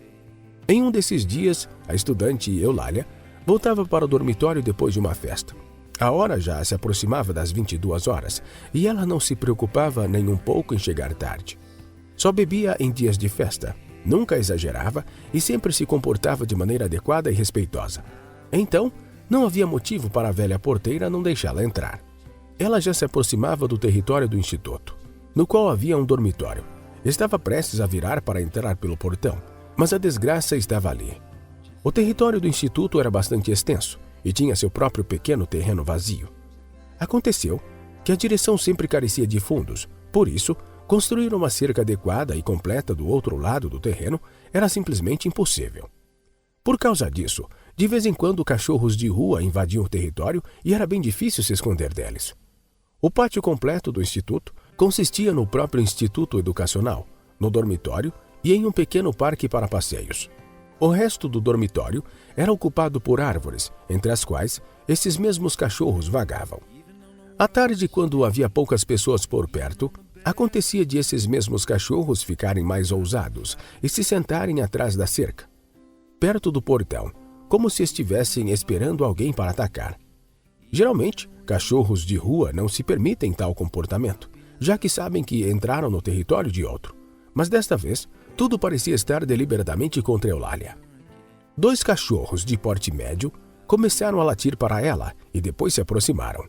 Em um desses dias, a estudante Eulália voltava para o dormitório depois de uma festa. A hora já se aproximava das 22 horas e ela não se preocupava nem um pouco em chegar tarde. Só bebia em dias de festa, nunca exagerava e sempre se comportava de maneira adequada e respeitosa. Então, não havia motivo para a velha porteira não deixá-la entrar. Ela já se aproximava do território do instituto, no qual havia um dormitório. Estava prestes a virar para entrar pelo portão, mas a desgraça estava ali. O território do instituto era bastante extenso e tinha seu próprio pequeno terreno vazio. Aconteceu que a direção sempre carecia de fundos, por isso, construir uma cerca adequada e completa do outro lado do terreno era simplesmente impossível. Por causa disso, de vez em quando cachorros de rua invadiam o território e era bem difícil se esconder deles. O pátio completo do instituto consistia no próprio instituto educacional, no dormitório e em um pequeno parque para passeios. O resto do dormitório era ocupado por árvores, entre as quais esses mesmos cachorros vagavam. À tarde, quando havia poucas pessoas por perto, acontecia de esses mesmos cachorros ficarem mais ousados e se sentarem atrás da cerca, perto do portão, como se estivessem esperando alguém para atacar. Geralmente, cachorros de rua não se permitem tal comportamento, já que sabem que entraram no território de outro. Mas desta vez, tudo parecia estar deliberadamente contra Eulália. 2 cachorros de porte médio começaram a latir para ela e depois se aproximaram.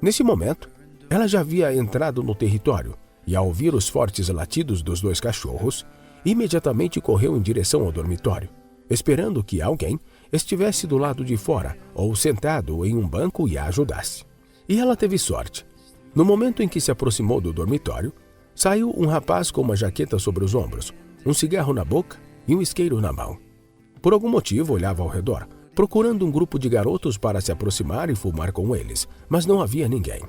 Nesse momento, ela já havia entrado no território e, ao ouvir os fortes latidos dos 2 cachorros, imediatamente correu em direção ao dormitório, esperando que alguém estivesse do lado de fora ou sentado em um banco e a ajudasse. E ela teve sorte. No momento em que se aproximou do dormitório, saiu um rapaz com uma jaqueta sobre os ombros, um cigarro na boca e um isqueiro na mão. Por algum motivo, olhava ao redor, procurando um grupo de garotos para se aproximar e fumar com eles, mas não havia ninguém.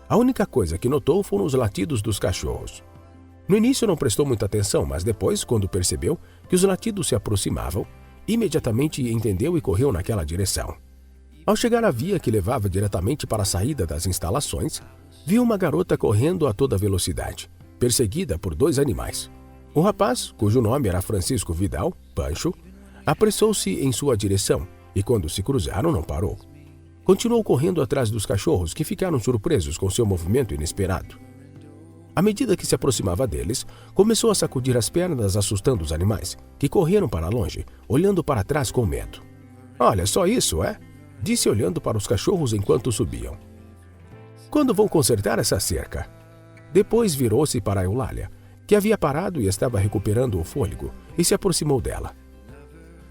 A única coisa que notou foram os latidos dos cachorros. No início não prestou muita atenção, mas depois, quando percebeu que os latidos se aproximavam, imediatamente entendeu e correu naquela direção. Ao chegar à via que levava diretamente para a saída das instalações, viu uma garota correndo a toda velocidade, perseguida por 2 animais. O rapaz, cujo nome era Francisco Vidal, Pancho, apressou-se em sua direção e, quando se cruzaram, não parou. Continuou correndo atrás dos cachorros, que ficaram surpresos com seu movimento inesperado. À medida que se aproximava deles, começou a sacudir as pernas, assustando os animais, que correram para longe, olhando para trás com medo. "Olha, só isso, é?" disse olhando para os cachorros enquanto subiam. "Quando vão consertar essa cerca?" Depois virou-se para Eulália, que havia parado e estava recuperando o fôlego, e se aproximou dela.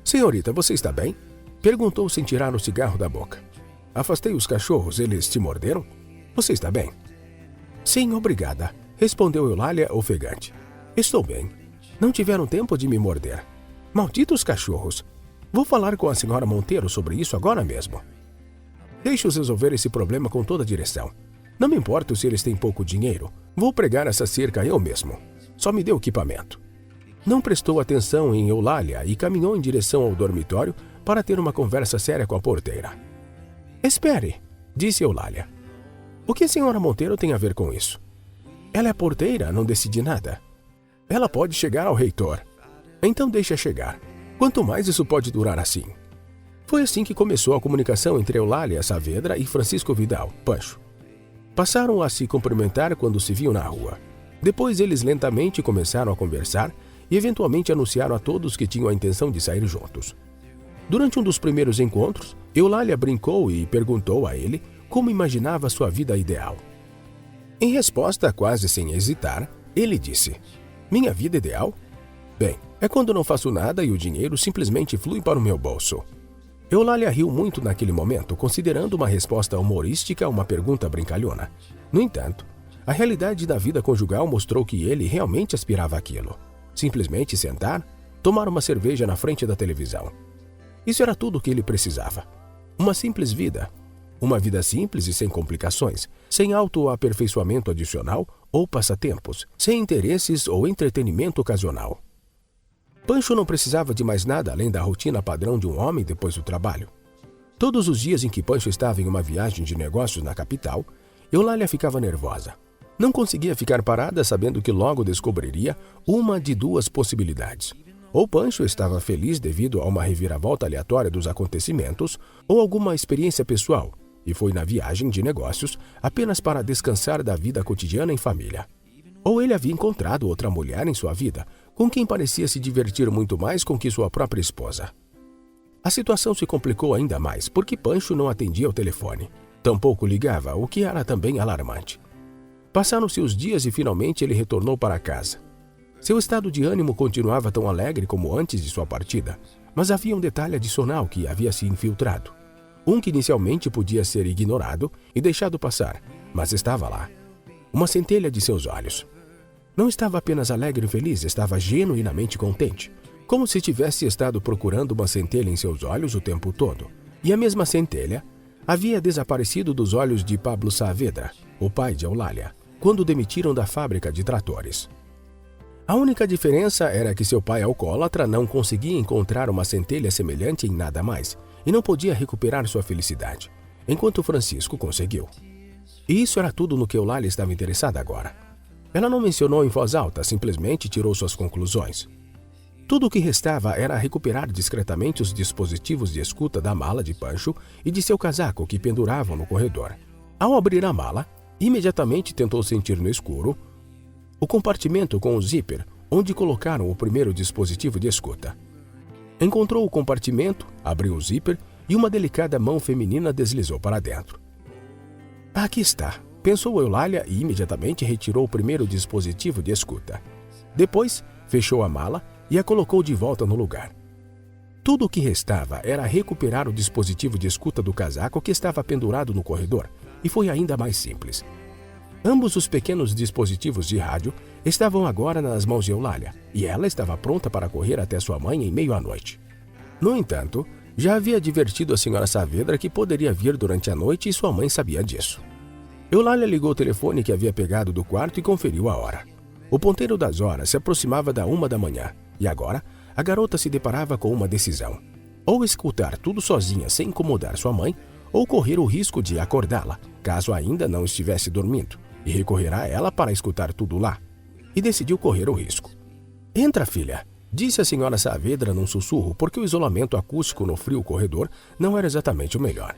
"Senhorita, você está bem?" perguntou sem tirar o cigarro da boca. "Afastei os cachorros, eles te morderam? Você está bem?" "Sim, obrigada", respondeu Eulália ofegante. "Estou bem. Não tiveram tempo de me morder. Malditos cachorros! Vou falar com a senhora Monteiro sobre isso agora mesmo. Deixe-os resolver esse problema com toda a direção. Não me importo se eles têm pouco dinheiro. Vou pregar essa cerca eu mesmo. Só me dê o equipamento." Não prestou atenção em Eulália e caminhou em direção ao dormitório para ter uma conversa séria com a porteira. "Espere", disse Eulália. "O que a senhora Monteiro tem a ver com isso? Ela é a porteira, não decide nada. Ela pode chegar ao reitor. Então deixa chegar. Quanto mais isso pode durar assim?" Foi assim que começou a comunicação entre Eulália Saavedra e Francisco Vidal, Pancho. Passaram a se cumprimentar quando se viam na rua. Depois eles lentamente começaram a conversar e eventualmente anunciaram a todos que tinham a intenção de sair juntos. Durante um dos primeiros encontros, Eulália brincou e perguntou a ele como imaginava sua vida ideal. Em resposta, quase sem hesitar, ele disse: "Minha vida ideal? Bem, é quando não faço nada e o dinheiro simplesmente flui para o meu bolso." Eulália riu muito naquele momento, considerando uma resposta humorística uma pergunta brincalhona. No entanto, a realidade da vida conjugal mostrou que ele realmente aspirava àquilo. Simplesmente sentar, tomar uma cerveja na frente da televisão. Isso era tudo o que ele precisava. Uma simples vida. Uma vida simples e sem complicações, sem autoaperfeiçoamento adicional ou passatempos, sem interesses ou entretenimento ocasional. Pancho não precisava de mais nada além da rotina padrão de um homem depois do trabalho. Todos os dias em que Pancho estava em uma viagem de negócios na capital, Eulália ficava nervosa. Não conseguia ficar parada sabendo que logo descobriria uma de duas possibilidades. Ou Pancho estava feliz devido a uma reviravolta aleatória dos acontecimentos ou alguma experiência pessoal, e foi na viagem de negócios apenas para descansar da vida cotidiana em família. Ou ele havia encontrado outra mulher em sua vida, com quem parecia se divertir muito mais com que sua própria esposa. A situação se complicou ainda mais porque Pancho não atendia ao telefone. Tampouco ligava, o que era também alarmante. Passaram-se os dias e finalmente ele retornou para casa. Seu estado de ânimo continuava tão alegre como antes de sua partida, mas havia um detalhe adicional que havia se infiltrado. Um que inicialmente podia ser ignorado e deixado passar, mas estava lá. Uma centelha de seus olhos. Não estava apenas alegre e feliz, estava genuinamente contente, como se tivesse estado procurando uma centelha em seus olhos o tempo todo. E a mesma centelha havia desaparecido dos olhos de Pablo Saavedra, o pai de Eulália, quando o demitiram da fábrica de tratores. A única diferença era que seu pai alcoólatra não conseguia encontrar uma centelha semelhante em nada mais e não podia recuperar sua felicidade, enquanto Francisco conseguiu. E isso era tudo no que Eulália estava interessada agora. Ela não mencionou em voz alta, simplesmente tirou suas conclusões. Tudo o que restava era recuperar discretamente os dispositivos de escuta da mala de Pancho e de seu casaco que penduravam no corredor. Ao abrir a mala, imediatamente tentou sentir no escuro o compartimento com o zíper, onde colocaram o primeiro dispositivo de escuta. Encontrou o compartimento, abriu o zíper e uma delicada mão feminina deslizou para dentro. Aqui está, pensou Eulália e imediatamente retirou o primeiro dispositivo de escuta. Depois, fechou a mala e a colocou de volta no lugar. Tudo o que restava era recuperar o dispositivo de escuta do casaco que estava pendurado no corredor, e foi ainda mais simples. Ambos os pequenos dispositivos de rádio estavam agora nas mãos de Eulália, e ela estava pronta para correr até sua mãe em meio à noite. No entanto, já havia advertido a senhora Saavedra que poderia vir durante a noite e sua mãe sabia disso. Eulália ligou o telefone que havia pegado do quarto e conferiu a hora. O ponteiro das horas se aproximava da 1 da manhã, e agora a garota se deparava com uma decisão. Ou escutar tudo sozinha sem incomodar sua mãe, ou correr o risco de acordá-la, caso ainda não estivesse dormindo, e recorrer a ela para escutar tudo lá. E decidiu correr o risco. Entra, filha, disse a senhora Saavedra num sussurro, porque o isolamento acústico no frio corredor não era exatamente o melhor.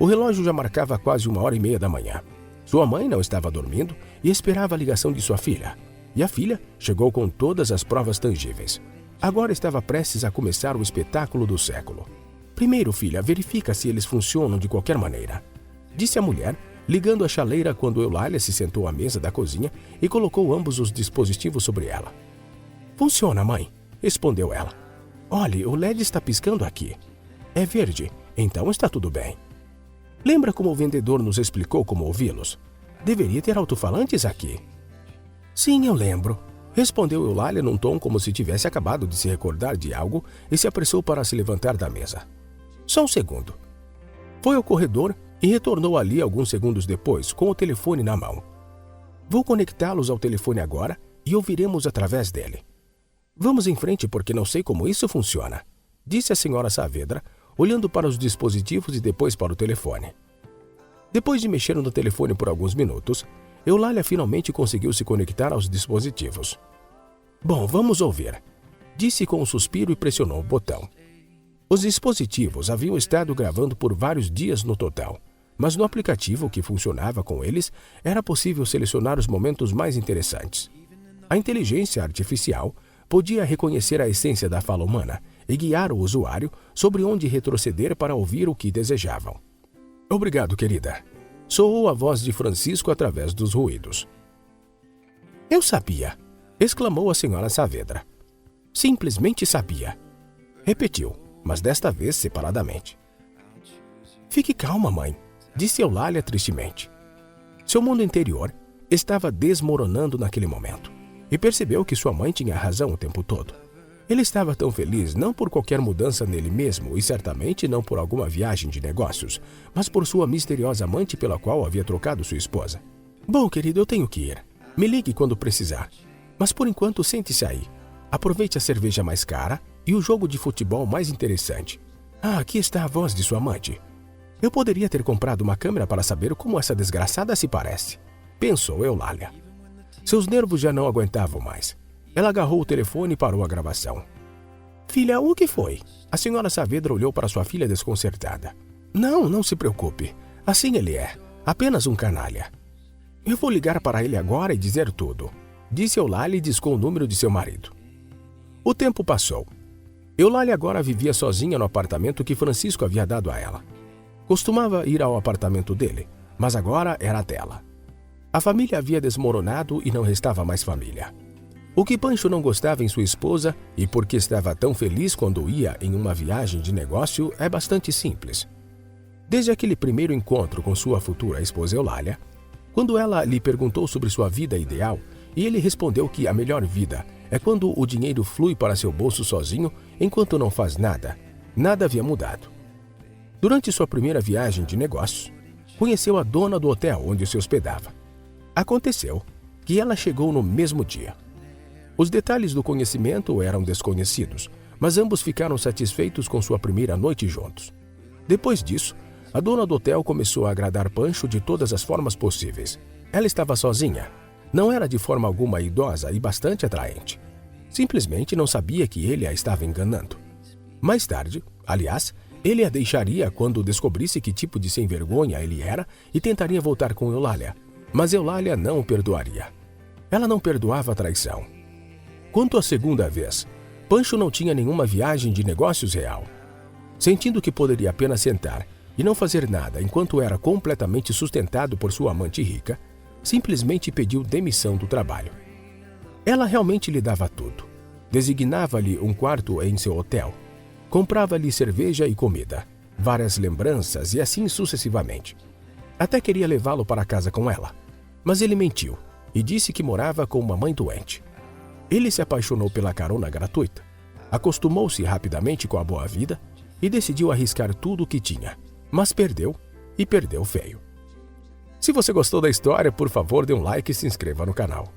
O relógio já marcava quase 1h30 da manhã. Sua mãe não estava dormindo e esperava a ligação de sua filha. E a filha chegou com todas as provas tangíveis. Agora estava prestes a começar o espetáculo do século. Primeiro, filha, verifica se eles funcionam de qualquer maneira, disse a mulher, ligando a chaleira quando Eulália se sentou à mesa da cozinha e colocou ambos os dispositivos sobre ela. Funciona, mãe, respondeu ela. Olhe, o LED está piscando aqui. É verde, então está tudo bem. Lembra como o vendedor nos explicou como ouvi-los? Deveria ter alto-falantes aqui. Sim, eu lembro, respondeu Eulália num tom como se tivesse acabado de se recordar de algo e se apressou para se levantar da mesa. Só um segundo. Foi ao corredor e retornou ali alguns segundos depois, com o telefone na mão. Vou conectá-los ao telefone agora e ouviremos através dele. Vamos em frente porque não sei como isso funciona, disse a senhora Saavedra, olhando para os dispositivos e depois para o telefone. Depois de mexer no telefone por alguns minutos, Eulália finalmente conseguiu se conectar aos dispositivos. Bom, vamos ouvir, disse com um suspiro e pressionou o botão. Os dispositivos haviam estado gravando por vários dias no total, mas no aplicativo que funcionava com eles era possível selecionar os momentos mais interessantes. A inteligência artificial podia reconhecer a essência da fala humana e guiar o usuário sobre onde retroceder para ouvir o que desejavam. Obrigado, querida. Soou a voz de Francisco através dos ruídos. Eu sabia, exclamou a senhora Saavedra. Simplesmente sabia. Repetiu, mas desta vez separadamente. Fique calma, mãe, disse Eulália tristemente. Seu mundo interior estava desmoronando naquele momento e percebeu que sua mãe tinha razão o tempo todo. Ele estava tão feliz não por qualquer mudança nele mesmo e certamente não por alguma viagem de negócios, mas por sua misteriosa amante pela qual havia trocado sua esposa. Bom, querido, eu tenho que ir. Me ligue quando precisar. Mas por enquanto, sente-se aí. Aproveite a cerveja mais cara e o jogo de futebol mais interessante. Ah, aqui está a voz de sua amante. Eu poderia ter comprado uma câmera para saber como essa desgraçada se parece, pensou Eulália. Seus nervos já não aguentavam mais. Ela agarrou o telefone e parou a gravação. Filha, o que foi? A senhora Saavedra olhou para sua filha desconcertada. Não se preocupe. Assim ele é. Apenas um canalha. Eu vou ligar para ele agora e dizer tudo, disse Eulália e discou o número de seu marido. O tempo passou. Eulália agora vivia sozinha no apartamento que Francisco havia dado a ela. Costumava ir ao apartamento dele, mas agora era dela. A família havia desmoronado e não restava mais família. O que Pancho não gostava em sua esposa e por que estava tão feliz quando ia em uma viagem de negócio é bastante simples. Desde aquele primeiro encontro com sua futura esposa Eulália, quando ela lhe perguntou sobre sua vida ideal e ele respondeu que a melhor vida é quando o dinheiro flui para seu bolso sozinho enquanto não faz nada, nada havia mudado. Durante sua primeira viagem de negócios, conheceu a dona do hotel onde se hospedava. Aconteceu que ela chegou no mesmo dia. Os detalhes do conhecimento eram desconhecidos, mas ambos ficaram satisfeitos com sua primeira noite juntos. Depois disso, a dona do hotel começou a agradar Pancho de todas as formas possíveis. Ela estava sozinha. Não era de forma alguma idosa e bastante atraente. Simplesmente não sabia que ele a estava enganando. Mais tarde, aliás, ele a deixaria quando descobrisse que tipo de sem-vergonha ele era e tentaria voltar com Eulália. Mas Eulália não o perdoaria. Ela não perdoava a traição. Quanto à segunda vez, Pancho não tinha nenhuma viagem de negócios real. Sentindo que poderia apenas sentar e não fazer nada enquanto era completamente sustentado por sua amante rica, simplesmente pediu demissão do trabalho. Ela realmente lhe dava tudo. Designava-lhe um quarto em seu hotel. Comprava-lhe cerveja e comida, várias lembranças e assim sucessivamente. Até queria levá-lo para casa com ela, mas ele mentiu e disse que morava com uma mãe doente. Ele se apaixonou pela carona gratuita, acostumou-se rapidamente com a boa vida e decidiu arriscar tudo o que tinha, mas perdeu e perdeu feio. Se você gostou da história, por favor, dê um like e se inscreva no canal.